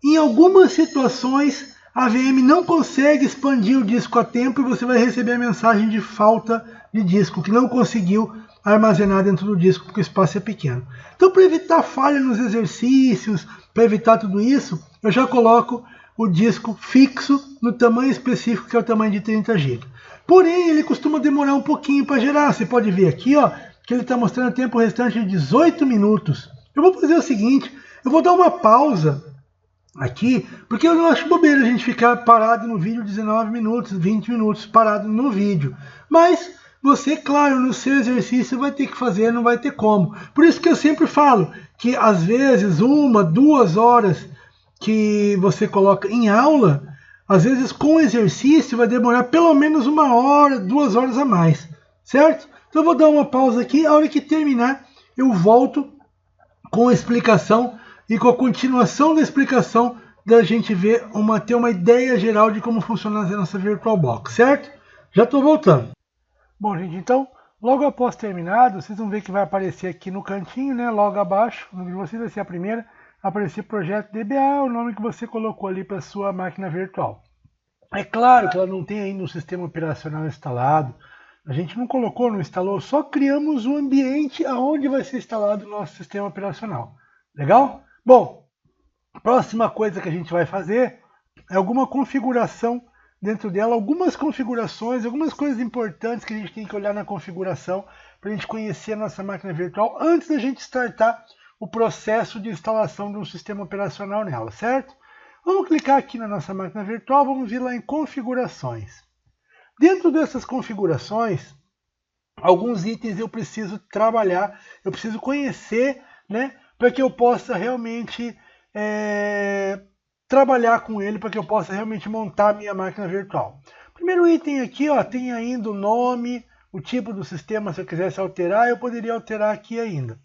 em algumas situações a VM não consegue expandir o disco a tempo e você vai receber a mensagem de falta de disco, que não conseguiu armazenar dentro do disco porque o espaço é pequeno. Então, para evitar falha nos exercícios, para evitar tudo isso, eu já coloco o disco fixo no tamanho específico, que é o tamanho de 30 GB. Porém, ele costuma demorar um pouquinho para gerar. Você pode ver aqui, ó, que ele está mostrando tempo restante de 18 minutos. Eu vou fazer o seguinte, eu vou dar uma pausa aqui, porque eu não acho bobeira a gente ficar parado no vídeo 19 minutos, 20 minutos parado no vídeo. Mas você, claro, no seu exercício vai ter que fazer, não vai ter como. Por isso que eu sempre falo que às vezes 1, 2 horas que você coloca em aula, às vezes com exercício vai demorar pelo menos 1 hora, 2 horas a mais, certo? Então eu vou dar uma pausa aqui, a hora que terminar eu volto com a explicação e com a continuação da explicação da gente ver ter uma ideia geral de como funciona a nossa VirtualBox, certo? Já estou voltando. Bom, gente, então, logo após terminado, vocês vão ver que vai aparecer aqui no cantinho, né, logo abaixo, no de vocês vai ser a primeira, aparecer projeto DBA, o nome que você colocou ali para sua máquina virtual. É claro que ela não tem ainda um sistema operacional instalado, a gente não colocou, não instalou, só criamos o ambiente aonde vai ser instalado o nosso sistema operacional. Legal? Bom, a próxima coisa que a gente vai fazer é alguma configuração dentro dela, algumas configurações, algumas coisas importantes que a gente tem que olhar na configuração para a gente conhecer a nossa máquina virtual antes da gente startar o processo de instalação de um sistema operacional nela, certo? Vamos clicar aqui na nossa máquina virtual, vamos ir lá em configurações. Dentro dessas configurações, alguns itens eu preciso trabalhar, eu preciso conhecer, né, para que eu possa realmente trabalhar com ele, para que eu possa realmente montar a minha máquina virtual. Primeiro item aqui, ó, tem ainda o nome, o tipo do sistema, se eu quisesse alterar, eu poderia alterar aqui ainda.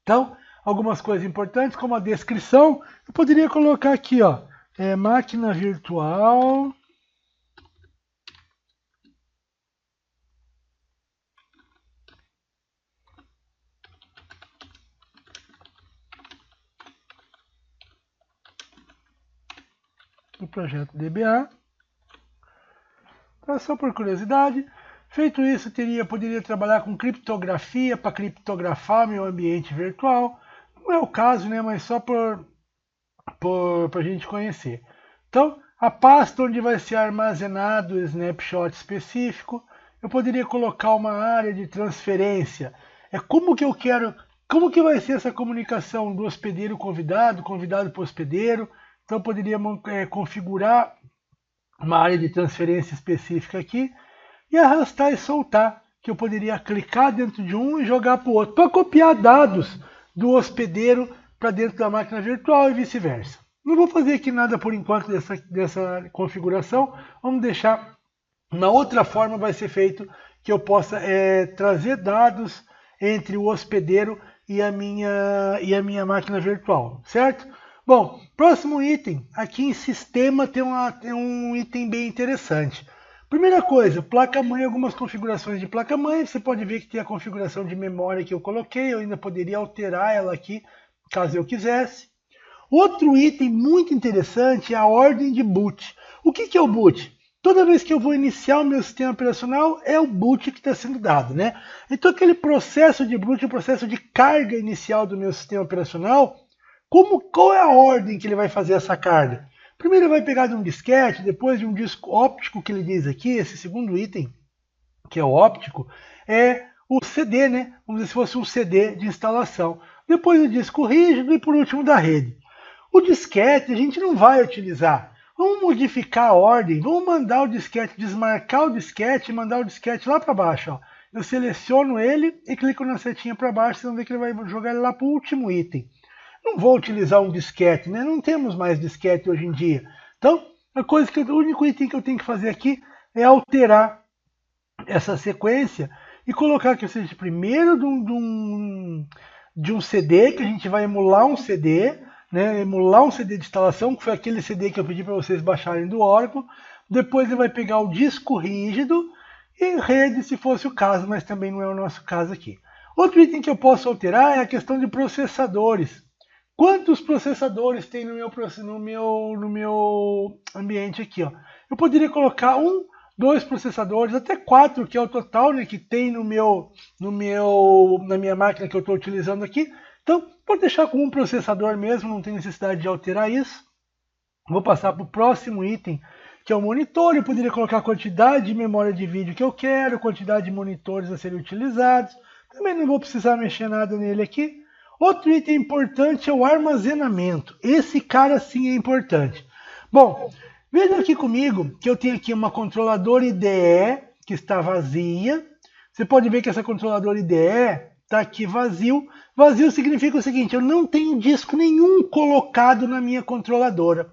Então, algumas coisas importantes, como a descrição, eu poderia colocar aqui, ó, máquina virtual do projeto DBA. Então, só por curiosidade. Feito isso, poderia trabalhar com criptografia para criptografar meu ambiente virtual. Não é o caso, né? Mas só para a gente conhecer. Então, a pasta onde vai ser armazenado o snapshot específico, eu poderia colocar uma área de transferência. Como que vai ser essa comunicação do hospedeiro convidado, convidado para o hospedeiro. Então, eu poderia configurar uma área de transferência específica aqui e arrastar e soltar, que eu poderia clicar dentro de um e jogar para o outro, para copiar dados do hospedeiro para dentro da máquina virtual e vice-versa. Não vou fazer aqui nada por enquanto dessa configuração, vamos deixar uma outra forma, vai ser feito que eu possa trazer dados entre o hospedeiro e a minha máquina virtual, certo? Bom, próximo item, aqui em sistema tem um item bem interessante. Primeira coisa, placa-mãe, algumas configurações de placa-mãe. Você pode ver que tem a configuração de memória que eu coloquei. Eu ainda poderia alterar ela aqui, caso eu quisesse. Outro item muito interessante é a ordem de boot. O que é o boot? Toda vez que eu vou iniciar o meu sistema operacional, é o boot que está sendo dado, né? Então aquele processo de boot, o processo de carga inicial do meu sistema operacional, qual é a ordem que ele vai fazer essa carga? Primeiro ele vai pegar de um disquete, depois de um disco óptico que ele diz aqui, esse segundo item, que é o óptico, é o CD, né? Vamos dizer se fosse um CD de instalação. Depois o disco rígido e por último da rede. O disquete a gente não vai utilizar. Vamos modificar a ordem, vamos mandar o disquete, desmarcar o disquete e mandar o disquete lá para baixo. Ó. Eu seleciono ele e clico na setinha para baixo, vocês vão ver que ele vai jogar ele lá para o último item. Não vou utilizar um disquete, né? Não temos mais disquete hoje em dia. Então, o único item que eu tenho que fazer aqui é alterar essa sequência e colocar que seja primeiro de um CD, que a gente vai emular um CD, né, emular um CD de instalação, que foi aquele CD que eu pedi para vocês baixarem do Oracle. Depois ele vai pegar o disco rígido e rede, se fosse o caso, mas também não é o nosso caso aqui. Outro item que eu posso alterar é a questão de processadores. Quantos processadores tem no meu ambiente aqui? Ó? Eu poderia colocar 1, 2 processadores, até 4, que é o total, né, que tem na minha máquina que eu estou utilizando aqui. Então, vou deixar com um processador mesmo, não tem necessidade de alterar isso. Vou passar para o próximo item, que é o monitor. Eu poderia colocar a quantidade de memória de vídeo que eu quero, quantidade de monitores a serem utilizados. Também não vou precisar mexer nada nele aqui. Outro item importante é o armazenamento. Esse cara sim é importante. Bom, veja aqui comigo que eu tenho aqui uma controladora IDE que está vazia. Você pode ver que essa controladora IDE está aqui vazio. Vazio significa o seguinte, eu não tenho disco nenhum colocado na minha controladora.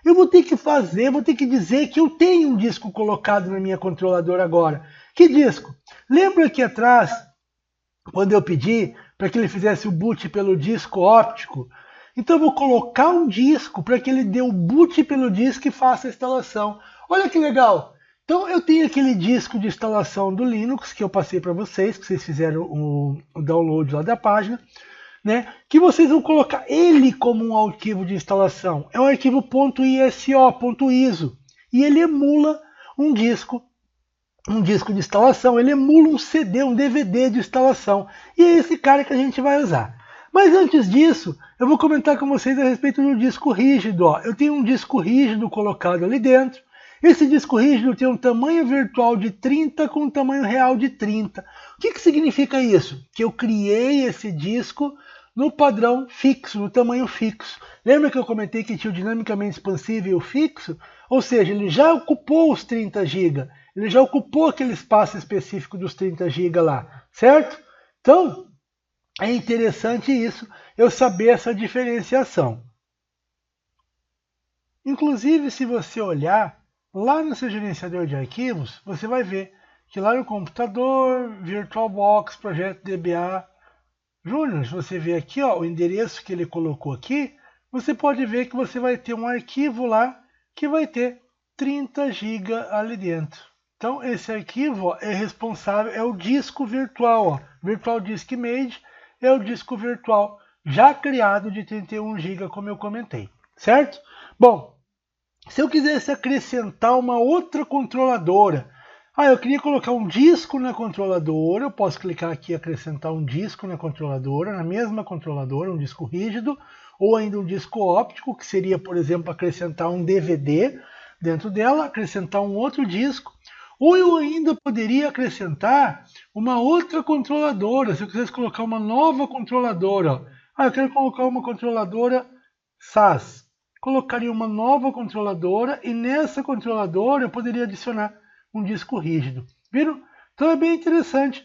Eu vou ter que dizer que eu tenho um disco colocado na minha controladora agora. Que disco? Lembra aqui atrás, quando eu pedi para que ele fizesse o boot pelo disco óptico? Então eu vou colocar um disco para que ele dê o boot pelo disco e faça a instalação. Olha que legal! Então eu tenho aquele disco de instalação do Linux que eu passei para vocês, que vocês fizeram o download lá da página, né, que vocês vão colocar ele como um arquivo de instalação. É um arquivo .iso, e ele emula um disco de instalação, ele emula um CD, um DVD de instalação. E é esse cara que a gente vai usar. Mas antes disso, eu vou comentar com vocês a respeito do disco rígido. Ó. Eu tenho um disco rígido colocado ali dentro. Esse disco rígido tem um tamanho virtual de 30 com um tamanho real de 30. O que significa isso? Que eu criei esse disco no padrão fixo, no tamanho fixo. Lembra que eu comentei que tinha o dinamicamente expansível fixo? Ou seja, ele já ocupou os 30 GB. Ele já ocupou aquele espaço específico dos 30 GB lá, certo? Então, é interessante isso, eu saber essa diferenciação. Inclusive, se você olhar lá no seu gerenciador de arquivos, você vai ver que lá no computador, VirtualBox, Projeto DBA Júnior, se você ver aqui ó, o endereço que ele colocou aqui, você pode ver que você vai ter um arquivo lá que vai ter 30 GB ali dentro. Então esse arquivo ó, é responsável, é o disco virtual, ó, Virtual Disk Image, é o disco virtual já criado de 31 GB, como eu comentei, certo? Bom, se eu quisesse acrescentar uma outra controladora, eu queria colocar um disco na controladora, eu posso clicar aqui e acrescentar um disco na controladora, na mesma controladora, um disco rígido, ou ainda um disco óptico, que seria, por exemplo, acrescentar um DVD dentro dela, acrescentar um outro disco, ou eu ainda poderia acrescentar uma outra controladora, se eu quisesse colocar uma nova controladora. Eu quero colocar uma controladora SAS. Colocaria uma nova controladora e nessa controladora eu poderia adicionar um disco rígido. Viram? Então é bem interessante.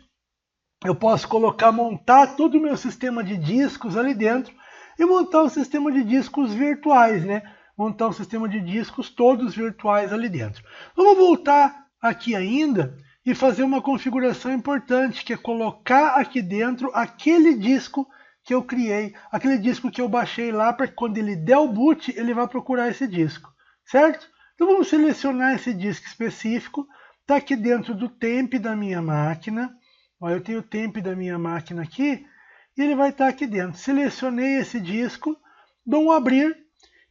Eu posso montar todo o meu sistema de discos ali dentro e montar um sistema de discos virtuais, né? Montar um sistema de discos todos virtuais ali dentro. Vamos voltar aqui ainda e fazer uma configuração importante, que é colocar aqui dentro aquele disco que eu criei, aquele disco que eu baixei lá, para que quando ele der o boot, ele vai procurar esse disco, certo? Então vamos selecionar esse disco específico, está aqui dentro do temp da minha máquina. Eu tenho o temp da minha máquina aqui, e ele vai estar aqui dentro. Selecionei esse disco, dou um abrir,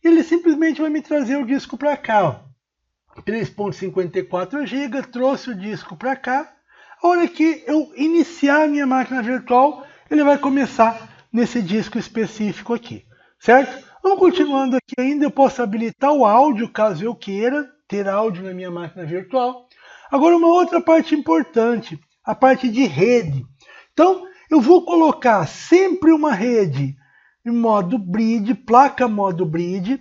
e ele simplesmente vai me trazer o disco para cá. 3.54 GB, trouxe o disco para cá. A hora que eu iniciar a minha máquina virtual, ele vai começar nesse disco específico aqui, certo? Vamos continuando aqui ainda, eu posso habilitar o áudio, caso eu queira ter áudio na minha máquina virtual. Agora uma outra parte importante, a parte de rede. Então, eu vou colocar sempre uma rede em modo bridge, placa modo bridge,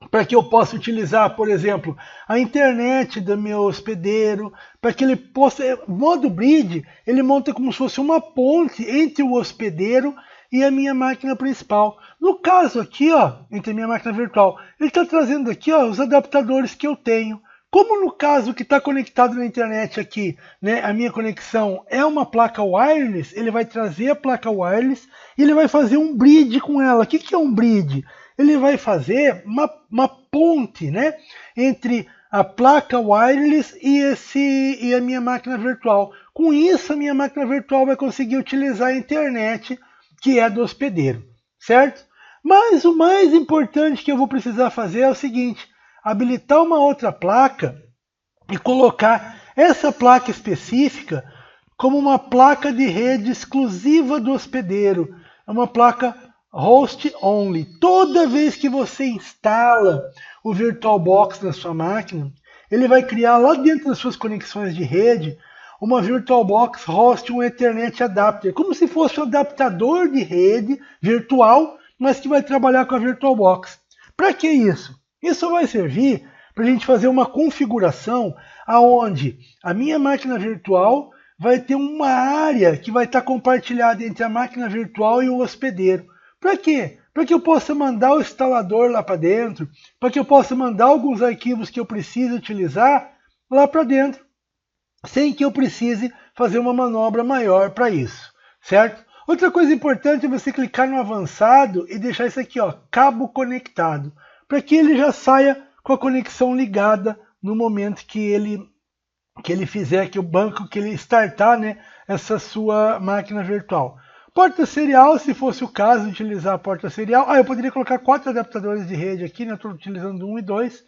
para que eu possa utilizar, por exemplo, a internet do meu hospedeiro, para que ele possa... Modo bridge, ele monta como se fosse uma ponte entre o hospedeiro e a minha máquina principal. No caso aqui, ó, entre a minha máquina virtual, ele está trazendo aqui ó, os adaptadores que eu tenho Como no caso que está conectado na internet aqui, né, a minha conexão é uma placa wireless, ele vai trazer a placa wireless e ele vai fazer um bridge com ela. O que, que é um bridge? Ele vai fazer uma ponte, né, entre a placa wireless e a minha máquina virtual. Com isso, a minha máquina virtual vai conseguir utilizar a internet, que é do hospedeiro, certo? Mas o mais importante que eu vou precisar fazer é o seguinte: habilitar uma outra placa e colocar essa placa específica como uma placa de rede exclusiva do hospedeiro. É uma placa host only. Toda vez que você instala o VirtualBox na sua máquina, ele vai criar lá dentro das suas conexões de rede uma VirtualBox host, um Ethernet adapter, como se fosse um adaptador de rede virtual, mas que vai trabalhar com a VirtualBox. Para que isso? Isso vai servir para a gente fazer uma configuração aonde a minha máquina virtual vai ter uma área que vai estar compartilhada entre a máquina virtual e o hospedeiro. Para quê? Para que eu possa mandar o instalador lá para dentro, para que eu possa mandar alguns arquivos que eu preciso utilizar lá para dentro, sem que eu precise fazer uma manobra maior para isso, certo? Outra coisa importante é você clicar no avançado e deixar isso aqui, ó, cabo conectado, para que ele já saia com a conexão ligada no momento que ele fizer, que o banco, que ele startar, né, essa sua máquina virtual. Porta serial, se fosse o caso, utilizar a porta serial. Eu poderia colocar 4 adaptadores de rede aqui, né? Estou utilizando 1 e 2.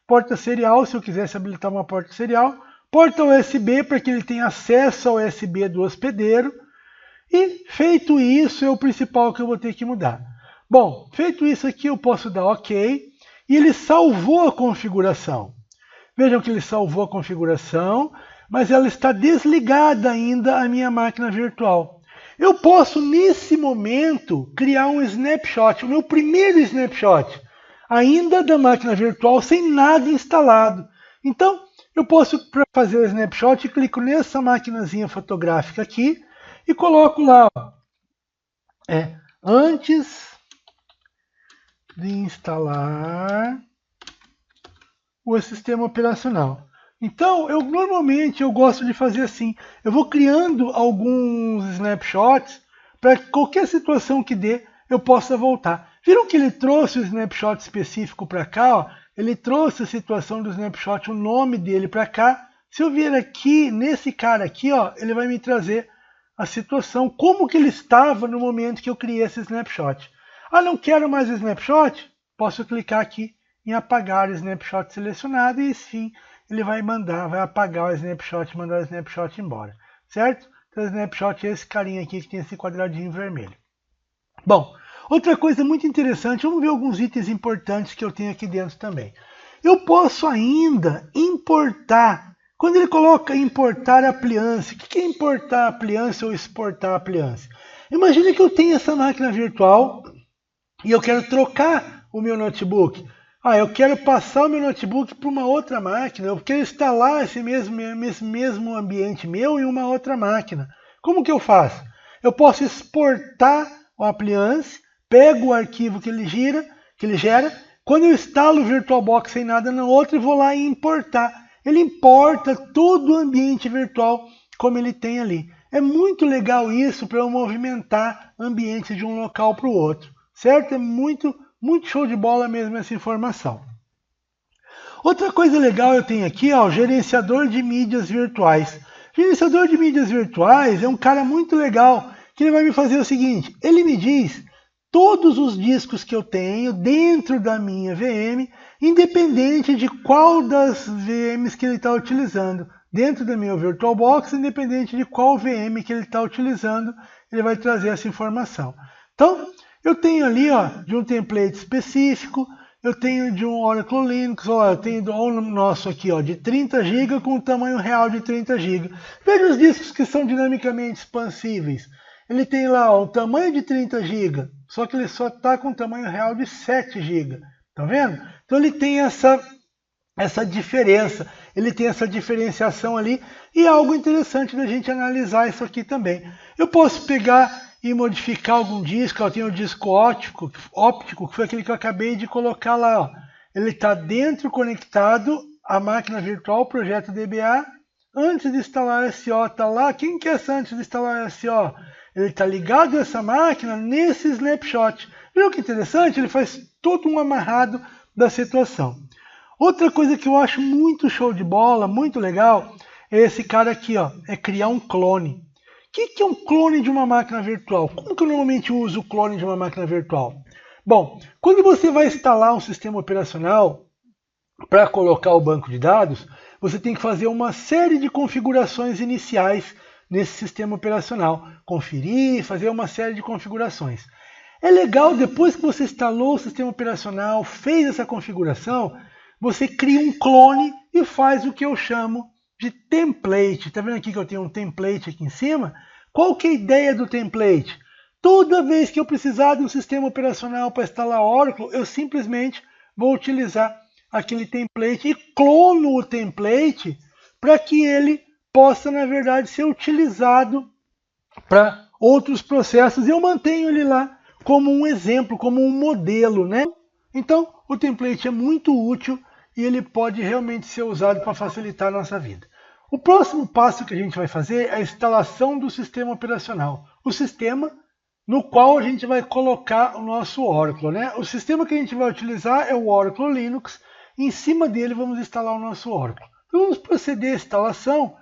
Porta serial, se eu quisesse habilitar uma porta serial. Porta USB, para que ele tenha acesso ao USB do hospedeiro. E feito isso, é o principal que eu vou ter que mudar. Bom, feito isso aqui, eu posso dar OK. E ele salvou a configuração. Vejam que ele salvou a configuração, mas ela está desligada ainda a minha máquina virtual. Eu posso, nesse momento, criar um snapshot, o meu primeiro snapshot, ainda da máquina virtual, sem nada instalado. Então, eu posso, para fazer o snapshot, clico nessa maquinazinha fotográfica aqui e coloco lá, ó, antes de instalar o sistema operacional. Então, normalmente eu gosto de fazer assim. Eu vou criando alguns snapshots para que qualquer situação que dê, eu possa voltar. Viram que ele trouxe o snapshot específico para cá? Ó? Ele trouxe a situação do snapshot, o nome dele para cá. Se eu vier aqui, nesse cara aqui, ó, ele vai me trazer a situação, como que ele estava no momento que eu criei esse snapshot. Não quero mais o snapshot? Posso clicar aqui em apagar o snapshot selecionado e sim, ele vai apagar o snapshot, mandar o snapshot embora, certo? Então o snapshot é esse carinha aqui que tem esse quadradinho vermelho. Bom, outra coisa muito interessante, vamos ver alguns itens importantes que eu tenho aqui dentro também. Eu posso ainda importar, quando ele coloca importar appliance, o que é importar appliance ou exportar appliance? Imagine que eu tenho essa máquina virtual e eu quero trocar o meu notebook. Eu quero passar o meu notebook para uma outra máquina, eu quero instalar esse mesmo ambiente meu em uma outra máquina. Como que eu faço? Eu posso exportar o appliance, pego o arquivo que ele gera, quando eu instalo o VirtualBox sem nada na outra, eu vou lá e importar. Ele importa todo o ambiente virtual como ele tem ali. É muito legal isso para eu movimentar ambientes de um local para o outro, certo? É muito show de bola mesmo essa informação. Outra coisa legal eu tenho aqui, ó, o gerenciador de mídias virtuais. O gerenciador de mídias virtuais é um cara muito legal, que ele vai me fazer o seguinte, ele me diz todos os discos que eu tenho dentro da minha VM, independente de qual das VMs que ele está utilizando. Dentro da minha VirtualBox, independente de qual VM que ele está utilizando, ele vai trazer essa informação. Então, eu tenho ali, ó, de um template específico, eu tenho de um Oracle Linux, ó, eu tenho do nosso aqui, ó, de 30 GB com o tamanho real de 30 GB. Veja os discos que são dinamicamente expansíveis. Ele tem lá, ó, o tamanho de 30 GB, só que ele só está com o tamanho real de 7 GB. Tá vendo? Então ele tem essa diferença, ele tem essa diferenciação ali, e é algo interessante da gente analisar isso aqui também. Eu posso pegar e modificar algum disco, eu tenho o disco óptico, que foi aquele que eu acabei de colocar lá. Ó. Ele está dentro, conectado a máquina virtual, projeto DBA. Antes de instalar a SO, está lá. Quem que é essa antes de instalar a SO? Ele está ligado a essa máquina nesse snapshot. Viu que interessante? Ele faz todo um amarrado da situação. Outra coisa que eu acho muito show de bola, muito legal, é esse cara aqui, ó, é criar um clone. O que é um clone de uma máquina virtual? Como que eu normalmente uso o clone de uma máquina virtual? Bom, quando você vai instalar um sistema operacional para colocar o banco de dados, você tem que fazer uma série de configurações iniciais nesse sistema operacional. Conferir, fazer uma série de configurações. É legal, depois que você instalou o sistema operacional, fez essa configuração, você cria um clone e faz o que eu chamo de template. Está vendo aqui que eu tenho um template aqui em cima? Qual que é a ideia do template? Toda vez que eu precisar de um sistema operacional para instalar Oracle, eu simplesmente vou utilizar aquele template e clono o template para que ele possa, na verdade, ser utilizado para outros processos. E eu mantenho ele lá como um exemplo, como um modelo, né? Então, o template é muito útil e ele pode realmente ser usado para facilitar a nossa vida. O próximo passo que a gente vai fazer é a instalação do sistema operacional. O sistema no qual a gente vai colocar o nosso Oracle, né? O sistema que a gente vai utilizar é o Oracle Linux. Em cima dele vamos instalar o nosso Oracle. Então, vamos proceder à instalação.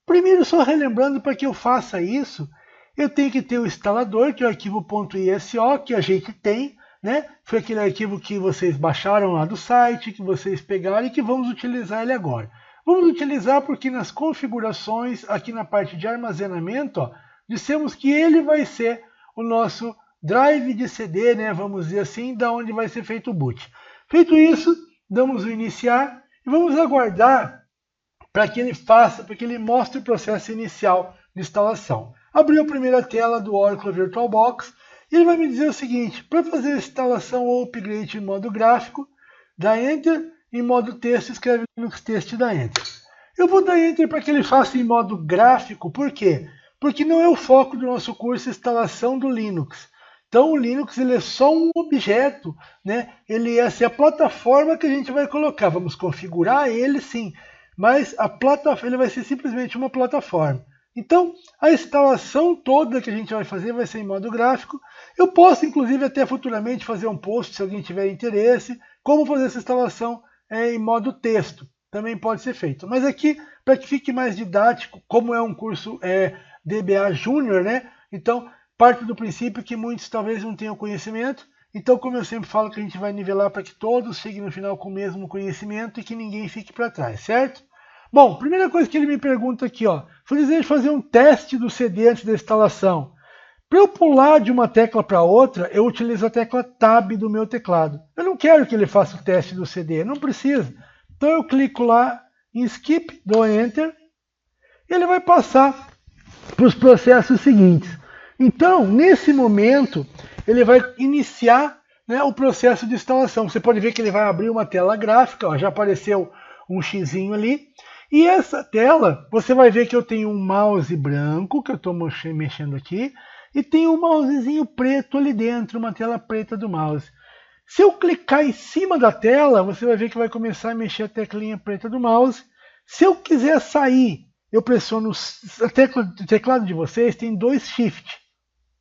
Primeiro, só relembrando, para que eu faça isso, eu tenho que ter o instalador, que é o arquivo .iso, que a gente tem, né? Foi aquele arquivo que vocês baixaram lá do site, que vocês pegaram e que vamos utilizar ele agora. Vamos utilizar porque nas configurações, aqui na parte de armazenamento, ó, dissemos que ele vai ser o nosso drive de CD, né? Vamos dizer assim, da onde vai ser feito o boot. Feito isso, damos o iniciar e vamos aguardar para que ele faça, para que ele mostre o processo inicial de instalação. Abriu a primeira tela do Oracle VirtualBox e ele vai me dizer o seguinte: para fazer a instalação ou upgrade em modo gráfico, dá Enter, em modo texto, escreve Linux Test e dá Enter. Eu vou dar Enter para que ele faça em modo gráfico, por quê? Porque não é o foco do nosso curso a instalação do Linux. Então o Linux ele é só um objeto, né? Ele é assim, a plataforma que a gente vai colocar. Vamos configurar ele sim, mas a plataforma ele vai ser simplesmente uma plataforma. Então a instalação toda que a gente vai fazer vai ser em modo gráfico. Eu posso inclusive até futuramente fazer um post se alguém tiver interesse, como fazer essa instalação em modo texto. Também pode ser feito. Mas aqui, para que fique mais didático, como é um curso DBA Júnior, né? Então parte do princípio que muitos talvez não tenham conhecimento. Então, como eu sempre falo, que a gente vai nivelar para que todos cheguem no final com o mesmo conhecimento e que ninguém fique para trás, certo? Bom, primeira coisa que ele me pergunta aqui, ó, foi desejo fazer um teste do CD antes da instalação. Para eu pular de uma tecla para outra, eu utilizo a tecla Tab do meu teclado. Eu não quero que ele faça o teste do CD, não precisa. Então eu clico lá em Skip, dou Enter, e ele vai passar para os processos seguintes. Então, nesse momento, ele vai iniciar, né, o processo de instalação. Você pode ver que ele vai abrir uma tela gráfica, ó, já apareceu um xizinho ali. E essa tela, você vai ver que eu tenho um mouse branco, que eu estou mexendo aqui, e tem um mousezinho preto ali dentro, uma tela preta do mouse. Se eu clicar em cima da tela, você vai ver que vai começar a mexer a teclinha preta do mouse. Se eu quiser sair, eu pressiono o teclado de vocês, tem dois Shift.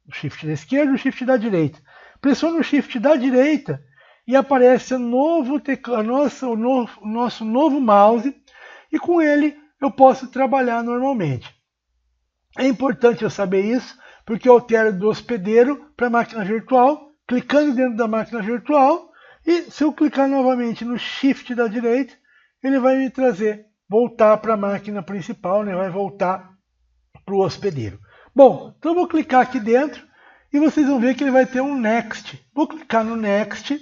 O Shift da esquerda e o Shift da direita. Pressiono o Shift da direita e aparece o nosso novo mouse e com ele eu posso trabalhar normalmente. É importante eu saber isso porque eu altero do hospedeiro para a máquina virtual, clicando dentro da máquina virtual, e se eu clicar novamente no Shift da direita, ele vai me voltar para a máquina principal, né? Vai voltar para o hospedeiro. Bom, então eu vou clicar aqui dentro e vocês vão ver que ele vai ter um Next. Vou clicar no Next.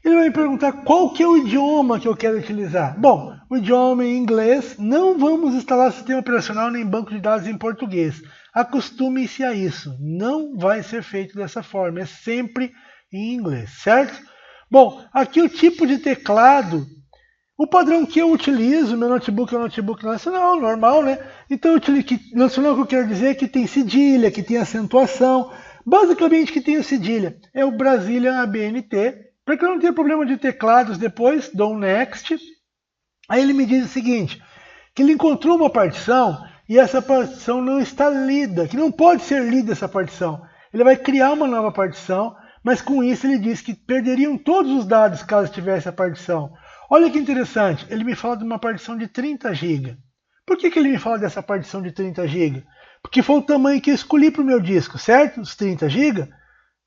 Ele vai me perguntar qual que é o idioma que eu quero utilizar. Bom, o idioma é em inglês. Não vamos instalar sistema operacional nem banco de dados em português. Acostume-se a isso. Não vai ser feito dessa forma. É sempre em inglês, certo? Bom, aqui o tipo de teclado. O padrão que eu utilizo, meu notebook é um notebook nacional, normal, né? Então, nacional que eu quero dizer é que tem cedilha, que tem acentuação. Basicamente, que tem o cedilha. É o Brazilian ABNT. Para que eu não tenha problema de teclados depois, dou um Next. Aí ele me diz o seguinte, que ele encontrou uma partição e essa partição não está lida, que não pode ser lida essa partição. Ele vai criar uma nova partição, mas com isso ele diz que perderiam todos os dados caso tivesse a partição. Olha que interessante, ele me fala de uma partição de 30 GB. Por que ele me fala dessa partição de 30 GB? Porque foi o tamanho que eu escolhi para o meu disco, certo? Os 30 GB?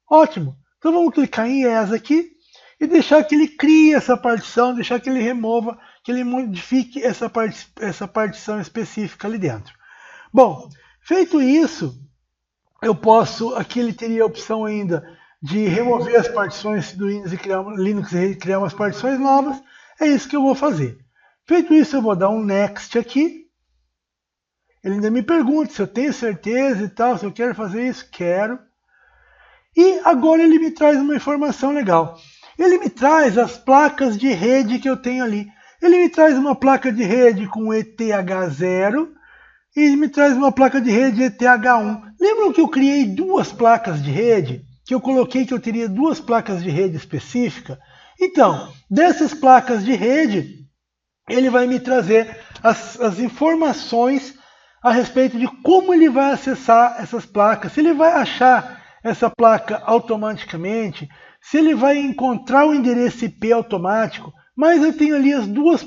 Ótimo. Então vamos clicar em Yes aqui e deixar que ele crie essa partição, deixar que ele remova, que ele modifique essa partição específica ali dentro. Bom, feito isso, eu posso, aqui ele teria a opção ainda de remover as partições do Linux e criar umas partições novas. É isso que eu vou fazer. Feito isso, eu vou dar um Next aqui. Ele ainda me pergunta se eu tenho certeza e tal, se eu quero fazer isso. Quero. E agora ele me traz uma informação legal. Ele me traz as placas de rede que eu tenho ali. Ele me traz uma placa de rede com ETH0 e me traz uma placa de rede ETH1. Lembram que eu criei duas placas de rede? Que eu coloquei que eu teria duas placas de rede específicas? Então, dessas placas de rede, ele vai me trazer as informações a respeito de como ele vai acessar essas placas. Se ele vai achar essa placa automaticamente, se ele vai encontrar o endereço IP automático, mas eu tenho ali as duas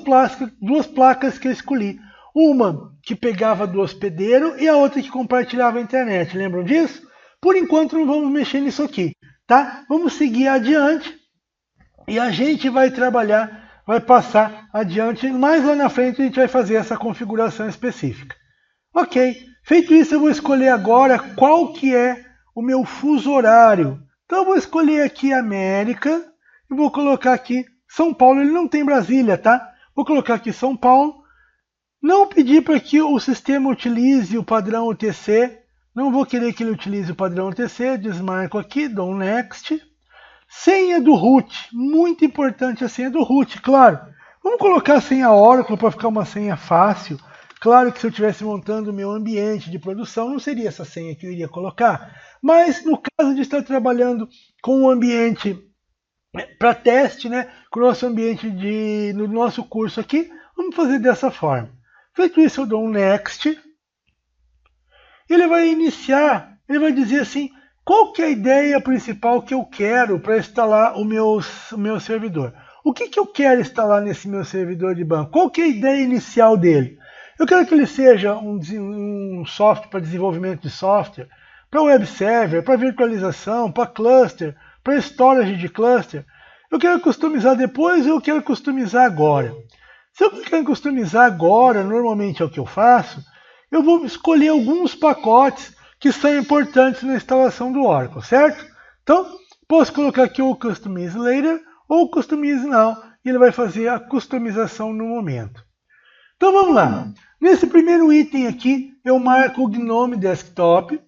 placas que eu escolhi. Uma que pegava do hospedeiro e a outra que compartilhava a internet. Lembram disso? Por enquanto não vamos mexer nisso aqui, tá? Vamos seguir adiante e a gente vai trabalhar, vai passar adiante. Mais lá na frente a gente vai fazer essa configuração específica. Ok, feito isso eu vou escolher agora qual que é o meu fuso horário. Então eu vou escolher aqui América e vou colocar aqui São Paulo. Ele não tem Brasília, tá? Vou colocar aqui São Paulo. Não pedir para que o sistema utilize o padrão UTC. Não vou querer que ele utilize o padrão UTC. Desmarco aqui, dou um Next. Senha do root. Muito importante a senha do root, claro. Vamos colocar a senha Oracle para ficar uma senha fácil. Claro que se eu estivesse montando o meu ambiente de produção, não seria essa senha que eu iria colocar. Mas no caso de estar trabalhando com um ambiente para teste, né, com o nosso ambiente no nosso curso aqui, vamos fazer dessa forma. Feito isso, eu dou um Next. Ele vai iniciar, ele vai dizer assim, qual que é a ideia principal que eu quero para instalar o meu servidor. O que eu quero instalar nesse meu servidor de banco? Qual que é a ideia inicial dele? Eu quero que ele seja um software para desenvolvimento de software, para web server, para virtualização, para cluster, para storage de cluster. Eu quero customizar depois ou eu quero customizar agora? Se eu quero customizar agora, normalmente é o que eu faço, eu vou escolher alguns pacotes que são importantes na instalação do Oracle, certo? Então, posso colocar aqui o Customize Later ou Customize Now, e ele vai fazer a customização no momento. Então vamos lá. Nesse primeiro item aqui, eu marco o GNOME Desktop,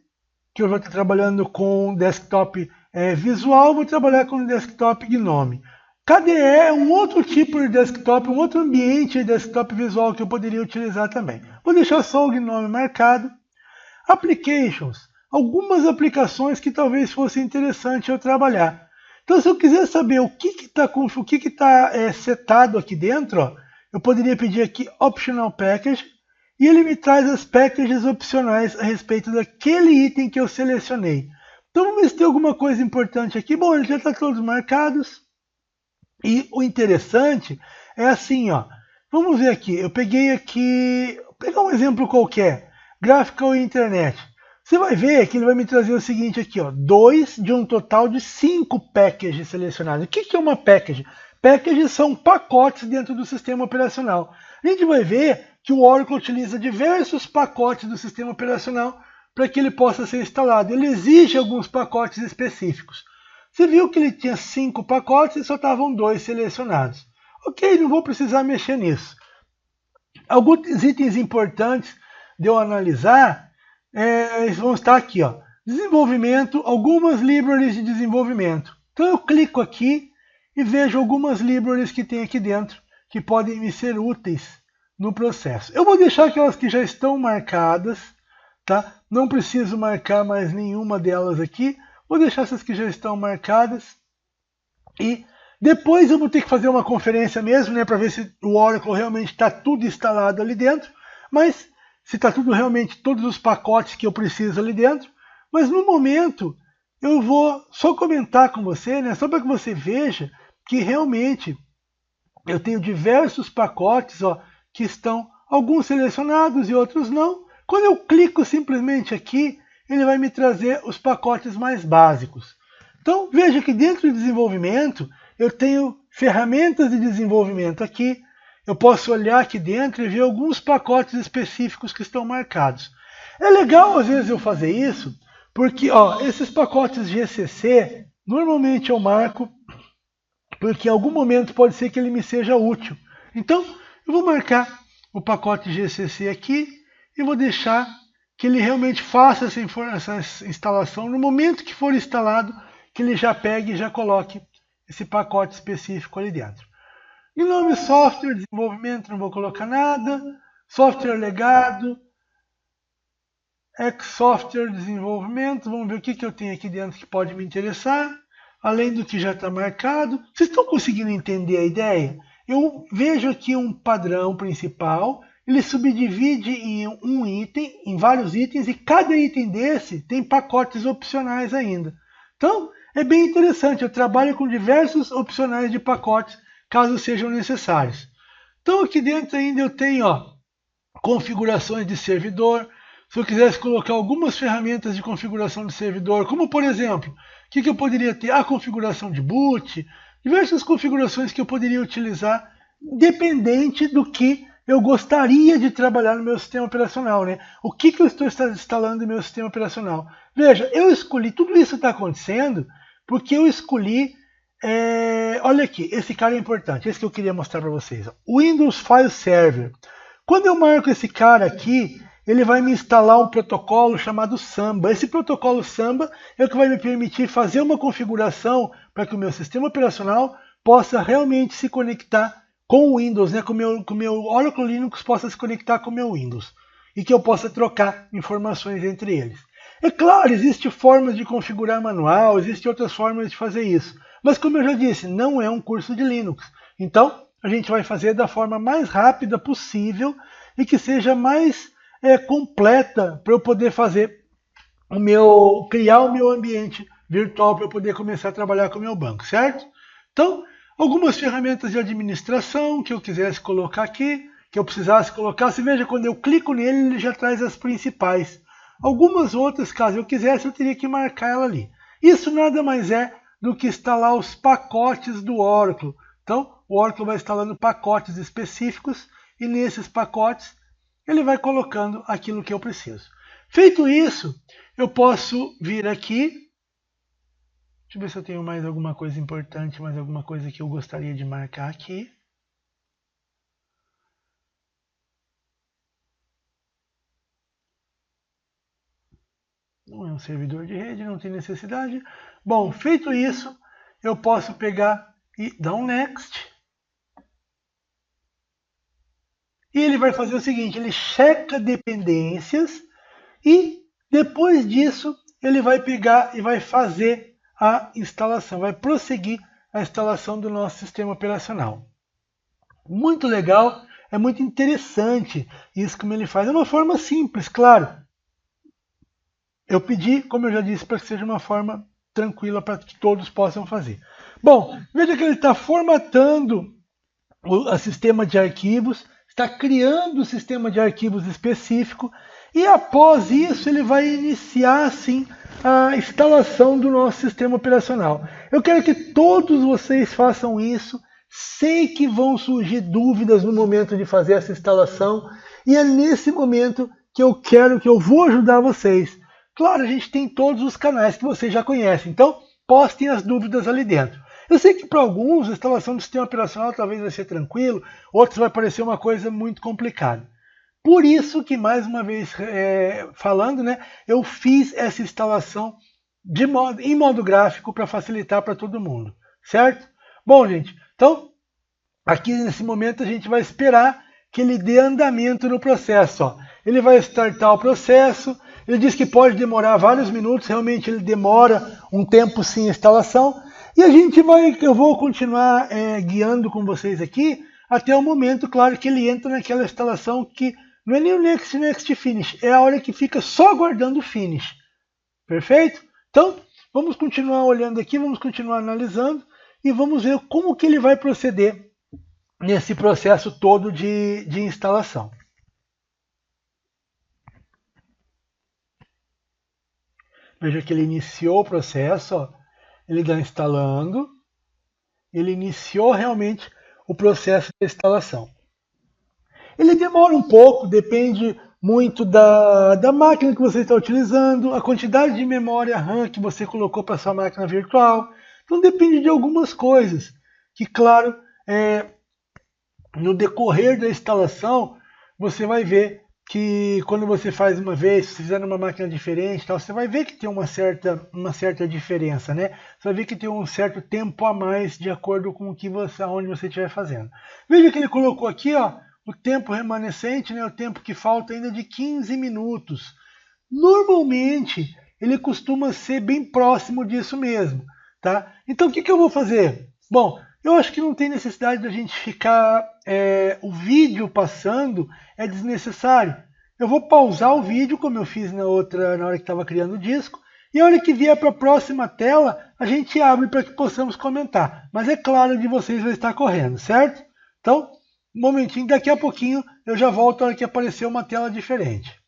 que eu vou estar trabalhando com desktop visual, vou trabalhar com desktop GNOME. KDE é um outro tipo de desktop, um outro ambiente de desktop visual que eu poderia utilizar também. Vou deixar só o GNOME marcado. Applications, algumas aplicações que talvez fosse interessante eu trabalhar. Então, se eu quiser saber o que está setado aqui dentro, ó, eu poderia pedir aqui Optional Package e ele me traz as packages opcionais a respeito daquele item que eu selecionei. Então, vamos ver se tem alguma coisa importante aqui. Bom, ele já está todos marcados. E o interessante é assim, ó. Vamos ver aqui. Eu peguei aqui, vou pegar um exemplo qualquer, Graphical Internet. Você vai ver que ele vai me trazer o seguinte aqui, ó, 2 de um total de 5 packages selecionados. O que é uma package? Packages são pacotes dentro do sistema operacional. A gente vai ver que o Oracle utiliza diversos pacotes do sistema operacional para que ele possa ser instalado. Ele exige alguns pacotes específicos. Você viu que ele tinha 5 pacotes e só estavam 2 selecionados. Ok, não vou precisar mexer nisso. Alguns itens importantes de eu analisar vão estar aqui, ó. Desenvolvimento, algumas libraries de desenvolvimento. Então eu clico aqui e vejo algumas libraries que tem aqui dentro que podem me ser úteis no processo. Eu vou deixar aquelas que já estão marcadas, tá? Não preciso marcar mais nenhuma delas aqui. Vou deixar essas que já estão marcadas e Depois eu vou ter que fazer uma conferência mesmo, né, para ver se o Oracle realmente está tudo instalado ali dentro, mas se está tudo realmente, todos os pacotes que eu preciso ali dentro. Mas no momento eu vou só comentar com você, né, só para que você veja que realmente eu tenho diversos pacotes, ó, que estão alguns selecionados e outros não. Quando eu clico simplesmente aqui, ele vai me trazer os pacotes mais básicos. Então veja que dentro do desenvolvimento eu tenho ferramentas de desenvolvimento aqui. Eu posso olhar aqui dentro e ver alguns pacotes específicos que estão marcados. É legal às vezes eu fazer isso, porque ó, esses pacotes GCC, normalmente eu marco, porque em algum momento pode ser que ele me seja útil. Então eu vou marcar o pacote GCC aqui e vou deixar que ele realmente faça essa instalação. No momento que for instalado, que ele já pegue e já coloque esse pacote específico ali dentro. Em nome software, desenvolvimento, não vou colocar nada. Software legado, software desenvolvimento, vamos ver o que eu tenho aqui dentro que pode me interessar, além do que já está marcado. Vocês estão conseguindo entender a ideia? Eu vejo aqui um padrão principal, ele subdivide em um item, em vários itens, e cada item desse tem pacotes opcionais ainda. Então, é bem interessante, eu trabalho com diversos opcionais de pacotes, caso sejam necessários. Então aqui dentro ainda eu tenho, ó, configurações de servidor. Se eu quisesse colocar algumas ferramentas de configuração de servidor, como por exemplo, o que eu poderia ter? A configuração de boot, diversas configurações que eu poderia utilizar, dependente do que eu gostaria de trabalhar no meu sistema operacional, né? O que eu estou instalando no meu sistema operacional? Veja, eu escolhi, tudo isso está acontecendo porque eu escolhi, olha aqui, esse cara é importante, esse que eu queria mostrar para vocês, ó, Windows File Server. Quando eu marco esse cara aqui, ele vai me instalar um protocolo chamado Samba. Esse protocolo Samba é o que vai me permitir fazer uma configuração para que o meu sistema operacional possa realmente se conectar com o Windows, né? Com o meu Oracle Linux possa se conectar com o meu Windows e que eu possa trocar informações entre eles. É claro, existem formas de configurar manual, existem outras formas de fazer isso. Mas como eu já disse, não é um curso de Linux. Então, a gente vai fazer da forma mais rápida possível e que seja mais completa para eu poder fazer criar o meu ambiente virtual para eu poder começar a trabalhar com o meu banco, certo? Então, algumas ferramentas de administração que eu quisesse colocar aqui, que eu precisasse colocar. Você veja, quando eu clico nele, ele já traz as principais. Algumas outras, caso eu quisesse, eu teria que marcar ela ali. Isso nada mais é do que instalar os pacotes do Oracle. Então, o Oracle vai instalando pacotes específicos e nesses pacotes ele vai colocando aquilo que eu preciso. Feito isso, eu posso vir aqui. Deixa eu ver se eu tenho mais alguma coisa importante, mais alguma coisa que eu gostaria de marcar aqui. Não é um servidor de rede, não tem necessidade. Bom, feito isso, eu posso pegar e dar um Next. E ele vai fazer o seguinte, ele checa dependências e depois disso ele vai pegar e vai fazer a instalação, vai prosseguir a instalação do nosso sistema operacional. Muito legal, é muito interessante isso como ele faz. É uma forma simples, claro. Eu pedi, como eu já disse, para que seja uma forma tranquila para que todos possam fazer. Bom, veja que ele está formatando o sistema de arquivos, está criando um sistema de arquivos específico e após isso ele vai iniciar assim a instalação do nosso sistema operacional. Eu quero que todos vocês façam isso. Sei que vão surgir dúvidas no momento de fazer essa instalação e é nesse momento que eu vou ajudar vocês. Claro, a gente tem todos os canais que vocês já conhecem, então postem as dúvidas ali dentro. Eu sei que para alguns a instalação do sistema operacional talvez vai ser tranquilo, outros vai parecer uma coisa muito complicada. Por isso que, mais uma vez falando, né, eu fiz essa instalação em modo gráfico para facilitar para todo mundo, certo? Bom, gente, então aqui nesse momento a gente vai esperar que ele dê andamento no processo. Ó. Ele vai startar o processo, ele diz que pode demorar vários minutos, realmente ele demora um tempo sim a instalação. E eu vou continuar guiando com vocês aqui até o momento, claro, que ele entra naquela instalação que não é nem o Next Finish, é a hora que fica só aguardando o Finish. Perfeito? Então, vamos continuar olhando aqui, vamos continuar analisando e vamos ver como que ele vai proceder nesse processo todo de instalação. Veja que ele iniciou o processo, ó, ele está instalando, ele iniciou realmente o processo de instalação. Ele demora um pouco, depende muito da máquina que você está utilizando, a quantidade de memória RAM que você colocou para sua máquina virtual. Então depende de algumas coisas que, claro, no decorrer da instalação, você vai ver que quando você faz uma vez, se fizer numa máquina diferente, tal, você vai ver que tem uma certa diferença, né? Você vai ver que tem um certo tempo a mais de acordo com o que onde você estiver fazendo. Veja que ele colocou aqui, ó, o tempo remanescente, né, o tempo que falta ainda de 15 minutos. Normalmente, ele costuma ser bem próximo disso mesmo, tá? Então, o que eu vou fazer? Bom, eu acho que não tem necessidade da gente ficar o vídeo passando, é desnecessário. Eu vou pausar o vídeo, como eu fiz na hora que estava criando o disco, e a hora que vier para a próxima tela, a gente abre para que possamos comentar. Mas é claro, de vocês vai estar correndo, certo? Então, um momentinho, daqui a pouquinho eu já volto a hora que aparecer uma tela diferente.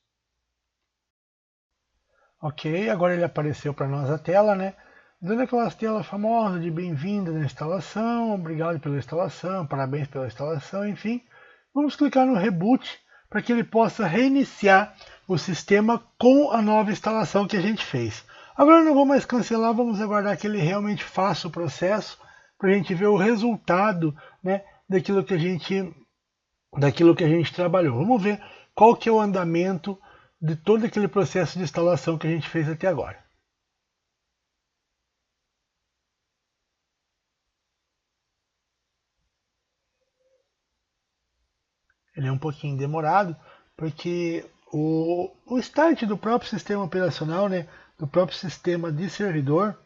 Ok, agora ele apareceu para nós a tela, né? Dando aquelas telas famosas de bem-vindo na instalação, obrigado pela instalação, parabéns pela instalação, enfim. Vamos clicar no Reboot para que ele possa reiniciar o sistema com a nova instalação que a gente fez. Agora eu não vou mais cancelar, vamos aguardar que ele realmente faça o processo para a gente ver o resultado, né, daquilo que a gente trabalhou. Vamos ver qual que é o andamento de todo aquele processo de instalação que a gente fez até agora. Ele é um pouquinho demorado, porque o start do próprio sistema operacional, né, do próprio sistema de servidor,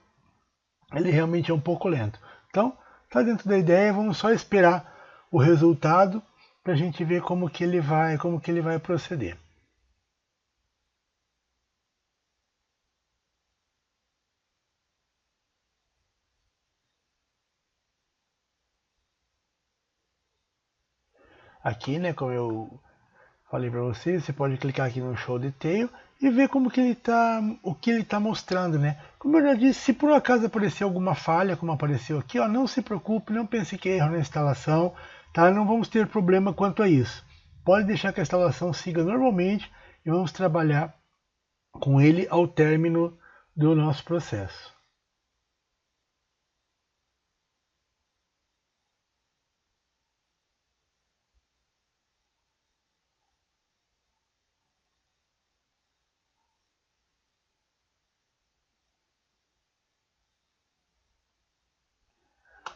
ele realmente é um pouco lento. Então, está dentro da ideia, vamos só esperar o resultado para a gente ver como que ele vai proceder. Aqui, né, como eu falei para vocês, você pode clicar aqui no Show Detail e ver como que o que ele está mostrando, né? Como eu já disse, se por acaso aparecer alguma falha, como apareceu aqui, ó, não se preocupe, não pense que é erro na instalação, tá? Não vamos ter problema quanto a isso. Pode deixar que a instalação siga normalmente e vamos trabalhar com ele ao término do nosso processo.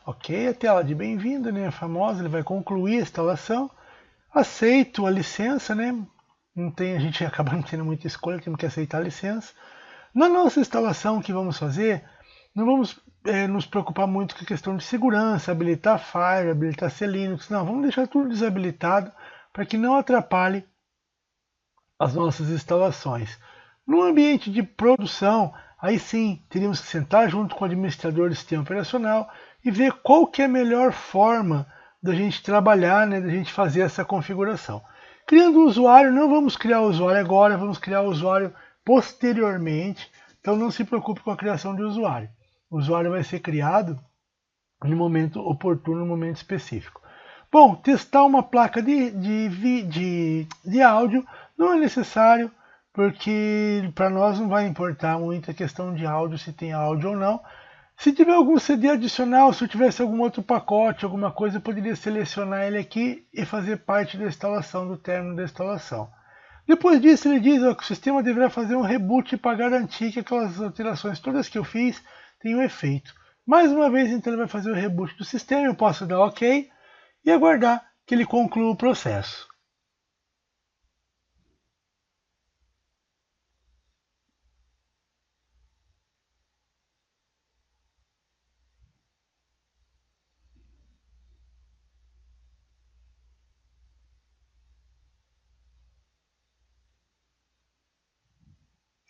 Ok, a tela de bem-vindo, né, famosa, ele vai concluir a instalação. Aceito a licença, né? A gente acaba não tendo muita escolha, temos que aceitar a licença. Na nossa instalação que vamos fazer, não vamos nos preocupar muito com a questão de segurança, habilitar Fire, habilitar Linux, não, vamos deixar tudo desabilitado para que não atrapalhe as nossas instalações. No ambiente de produção, aí sim, teríamos que sentar junto com o administrador do sistema operacional e ver qual que é a melhor forma da gente trabalhar, né, da gente fazer essa configuração. Criando o usuário, não vamos criar o usuário agora, vamos criar o usuário posteriormente, então não se preocupe com a criação de usuário. O usuário vai ser criado no momento oportuno, no momento específico. Bom, testar uma placa de áudio não é necessário, porque para nós não vai importar muito a questão de áudio, se tem áudio ou não. Se tiver algum CD adicional, se eu tivesse algum outro pacote, alguma coisa, eu poderia selecionar ele aqui e fazer parte da instalação, do término da instalação. Depois disso, ele diz que o sistema deverá fazer um reboot para garantir que aquelas alterações todas que eu fiz tenham efeito. Mais uma vez, então, ele vai fazer o reboot do sistema, eu posso dar OK e aguardar que ele conclua o processo.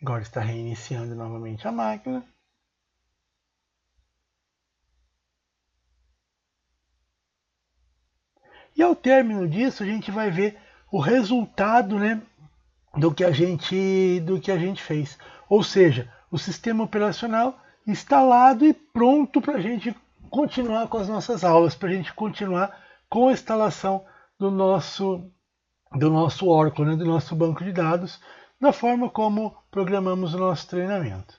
Agora está reiniciando novamente a máquina. E ao término disso, a gente vai ver o resultado, né, do que a gente fez. Ou seja, o sistema operacional instalado e pronto para a gente continuar com as nossas aulas, para a gente continuar com a instalação do nosso Oracle, né, do nosso banco de dados, da forma como programamos o nosso treinamento.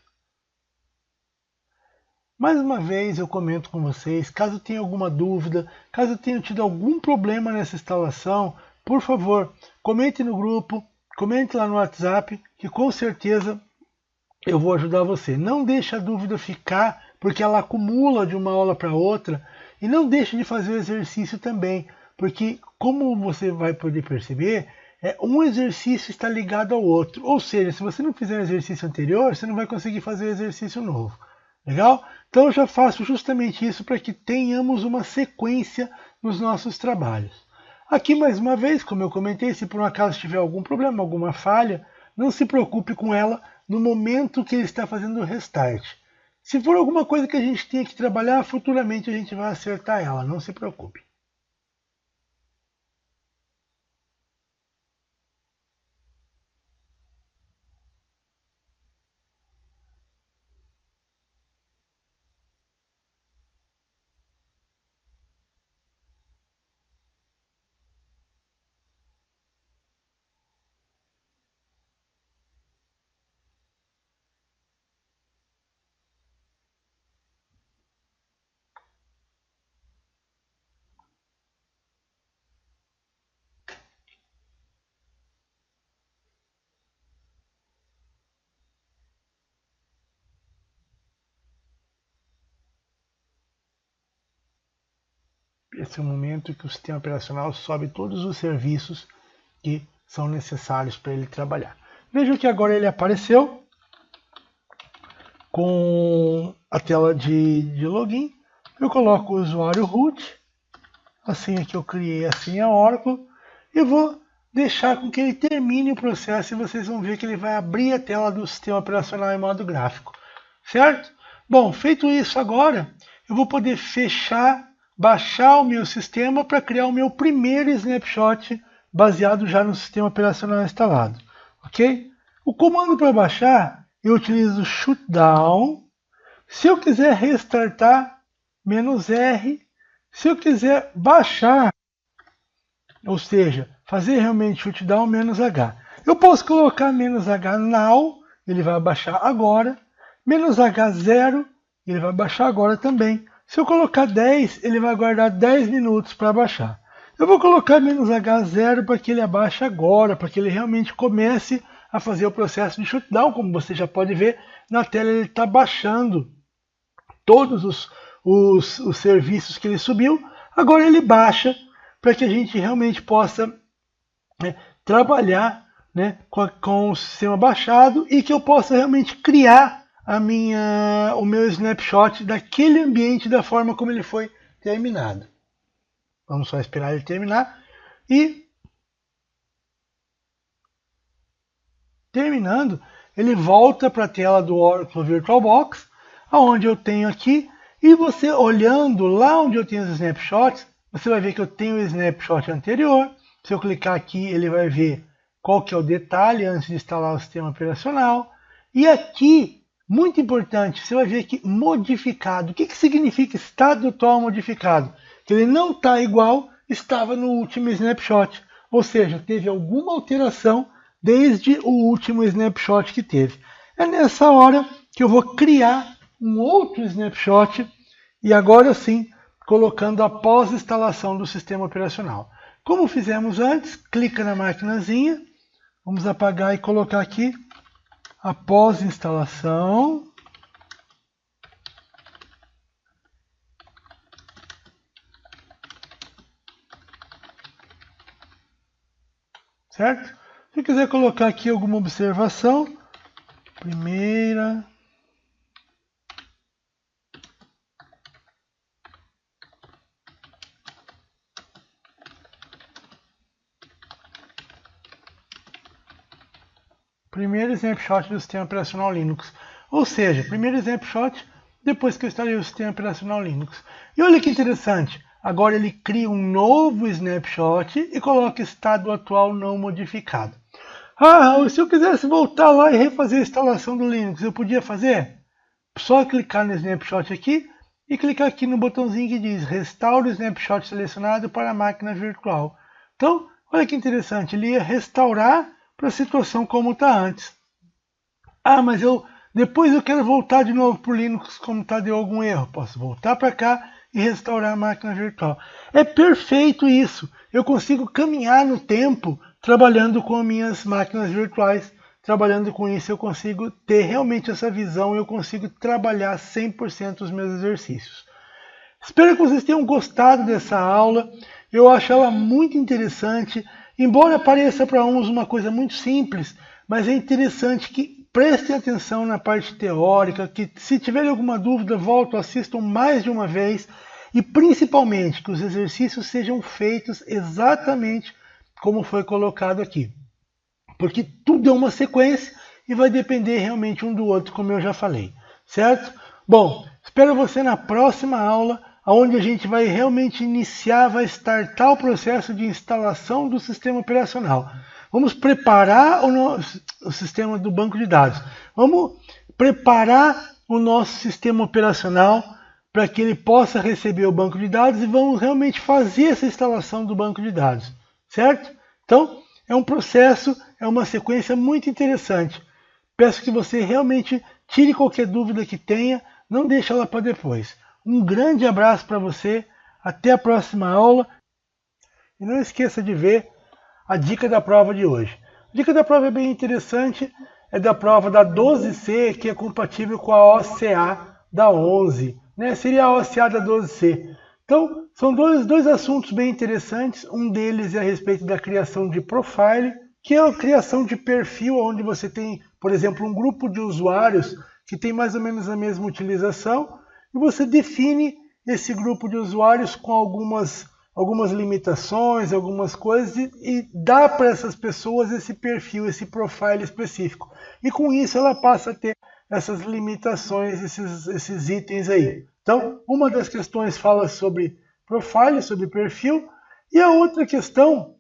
Mais uma vez eu comento com vocês, caso tenha alguma dúvida, caso tenha tido algum problema nessa instalação, por favor, comente no grupo, comente lá no WhatsApp, que com certeza eu vou ajudar você. Não deixe a dúvida ficar, porque ela acumula de uma aula para outra, e não deixe de fazer o exercício também, porque como você vai poder perceber, um exercício está ligado ao outro. Ou seja, se você não fizer o exercício anterior, você não vai conseguir fazer o exercício novo. Legal? Então eu já faço justamente isso para que tenhamos uma sequência nos nossos trabalhos. Aqui mais uma vez, como eu comentei, se por um acaso tiver algum problema, alguma falha, não se preocupe com ela no momento que ele está fazendo o restart. Se for alguma coisa que a gente tenha que trabalhar, futuramente a gente vai acertar ela, não se preocupe. Esse é o momento que o sistema operacional sobe todos os serviços que são necessários para ele trabalhar. Veja que agora ele apareceu com a tela de login. Eu coloco o usuário root, a senha que eu criei, a senha Oracle, e vou deixar com que ele termine o processo e vocês vão ver que ele vai abrir a tela do sistema operacional em modo gráfico, certo? Bom, feito isso agora, eu vou poder baixar o meu sistema para criar o meu primeiro snapshot baseado já no sistema operacional instalado, ok? O comando para baixar, eu utilizo shutdown. Se eu quiser restartar, "-R". Se eu quiser baixar, ou seja, fazer realmente shutdown, "-H". Eu posso colocar "-H now", ele vai baixar agora. "-H 0", ele vai baixar agora também. Se eu colocar 10, ele vai guardar 10 minutos para baixar. Eu vou colocar "-H 0" para que ele abaixe agora, para que ele realmente comece a fazer o processo de shutdown. Como você já pode ver, na tela ele está baixando todos os serviços que ele subiu. Agora ele baixa para que a gente realmente possa, né, trabalhar, né, com o sistema baixado e que eu possa realmente criar o meu snapshot daquele ambiente da forma como ele foi terminado. Vamos só esperar ele terminar. E terminando, ele volta para a tela do Oracle VirtualBox, onde eu tenho aqui, e você olhando lá onde eu tenho os snapshots, você vai ver que eu tenho o snapshot anterior. Se eu clicar aqui, ele vai ver qual que é o detalhe antes de instalar o sistema operacional. E aqui, muito importante, você vai ver aqui modificado. O que significa estado atual modificado? Que ele não está igual estava no último snapshot. Ou seja, teve alguma alteração desde o último snapshot que teve. É nessa hora que eu vou criar um outro snapshot e agora sim colocando a pós-instalação do sistema operacional. Como fizemos antes, clica na maquinazinha, vamos apagar e colocar aqui a pós-instalação. Certo? Se quiser colocar aqui alguma observação, primeira, primeiro snapshot do sistema operacional Linux. Ou seja, primeiro snapshot depois que eu instalei o sistema operacional Linux. E olha que interessante, agora ele cria um novo snapshot e coloca estado atual não modificado. Ah, se eu quisesse voltar lá e refazer a instalação do Linux, eu podia fazer? Só clicar no snapshot aqui e clicar aqui no botãozinho que diz restaure o snapshot selecionado para a máquina virtual. Então, olha que interessante, ele ia restaurar para a situação como está antes. Ah, mas depois eu quero voltar de novo para o Linux como está, deu algum erro. Posso voltar para cá e restaurar a máquina virtual. É perfeito isso. Eu consigo caminhar no tempo trabalhando com as minhas máquinas virtuais. Trabalhando com isso eu consigo ter realmente essa visão, eu consigo trabalhar 100% os meus exercícios. Espero que vocês tenham gostado dessa aula. Eu acho ela muito interessante. Embora pareça para uns uma coisa muito simples, mas é interessante que prestem atenção na parte teórica, que se tiverem alguma dúvida, voltem, assistam mais de uma vez e principalmente que os exercícios sejam feitos exatamente como foi colocado aqui. Porque tudo é uma sequência e vai depender realmente um do outro, como eu já falei, certo? Bom, espero você na próxima aula, onde a gente vai realmente iniciar, vai startar o processo de instalação do sistema operacional. Vamos preparar o sistema do banco de dados. Vamos preparar o nosso sistema operacional para que ele possa receber o banco de dados e vamos realmente fazer essa instalação do banco de dados, certo? Então, é um processo, é uma sequência muito interessante. Peço que você realmente tire qualquer dúvida que tenha, não deixe ela para depois. Um grande abraço para você, até a próxima aula. E não esqueça de ver a dica da prova de hoje. A dica da prova é bem interessante, é da prova da 12C, que é compatível com a OCA da 11. Né? Seria a OCA da 12C. Então, são dois assuntos bem interessantes. Um deles é a respeito da criação de profile, que é a criação de perfil, onde você tem, por exemplo, um grupo de usuários que tem mais ou menos a mesma utilização, e você define esse grupo de usuários com algumas limitações, algumas coisas, e dá para essas pessoas esse perfil, esse profile específico. E com isso ela passa a ter essas limitações, esses itens aí. Então, uma das questões fala sobre profile, sobre perfil, e a outra questão,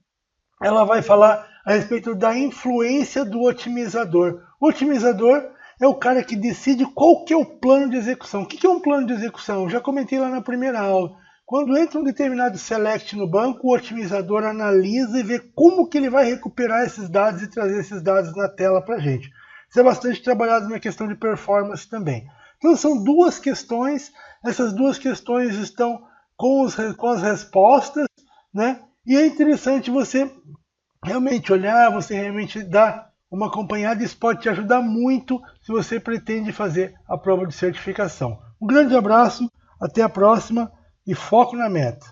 ela vai falar a respeito da influência do otimizador. O otimizador é o cara que decide qual que é o plano de execução. O que é um plano de execução? Eu já comentei lá na primeira aula. Quando entra um determinado select no banco, o otimizador analisa e vê como que ele vai recuperar esses dados e trazer esses dados na tela para a gente. Isso é bastante trabalhado na questão de performance também. Então são duas questões, essas duas questões estão com as respostas, né? E é interessante você realmente olhar, você realmente dar uma acompanhada, isso pode te ajudar muito se você pretende fazer a prova de certificação. Um grande abraço, até a próxima e foco na meta.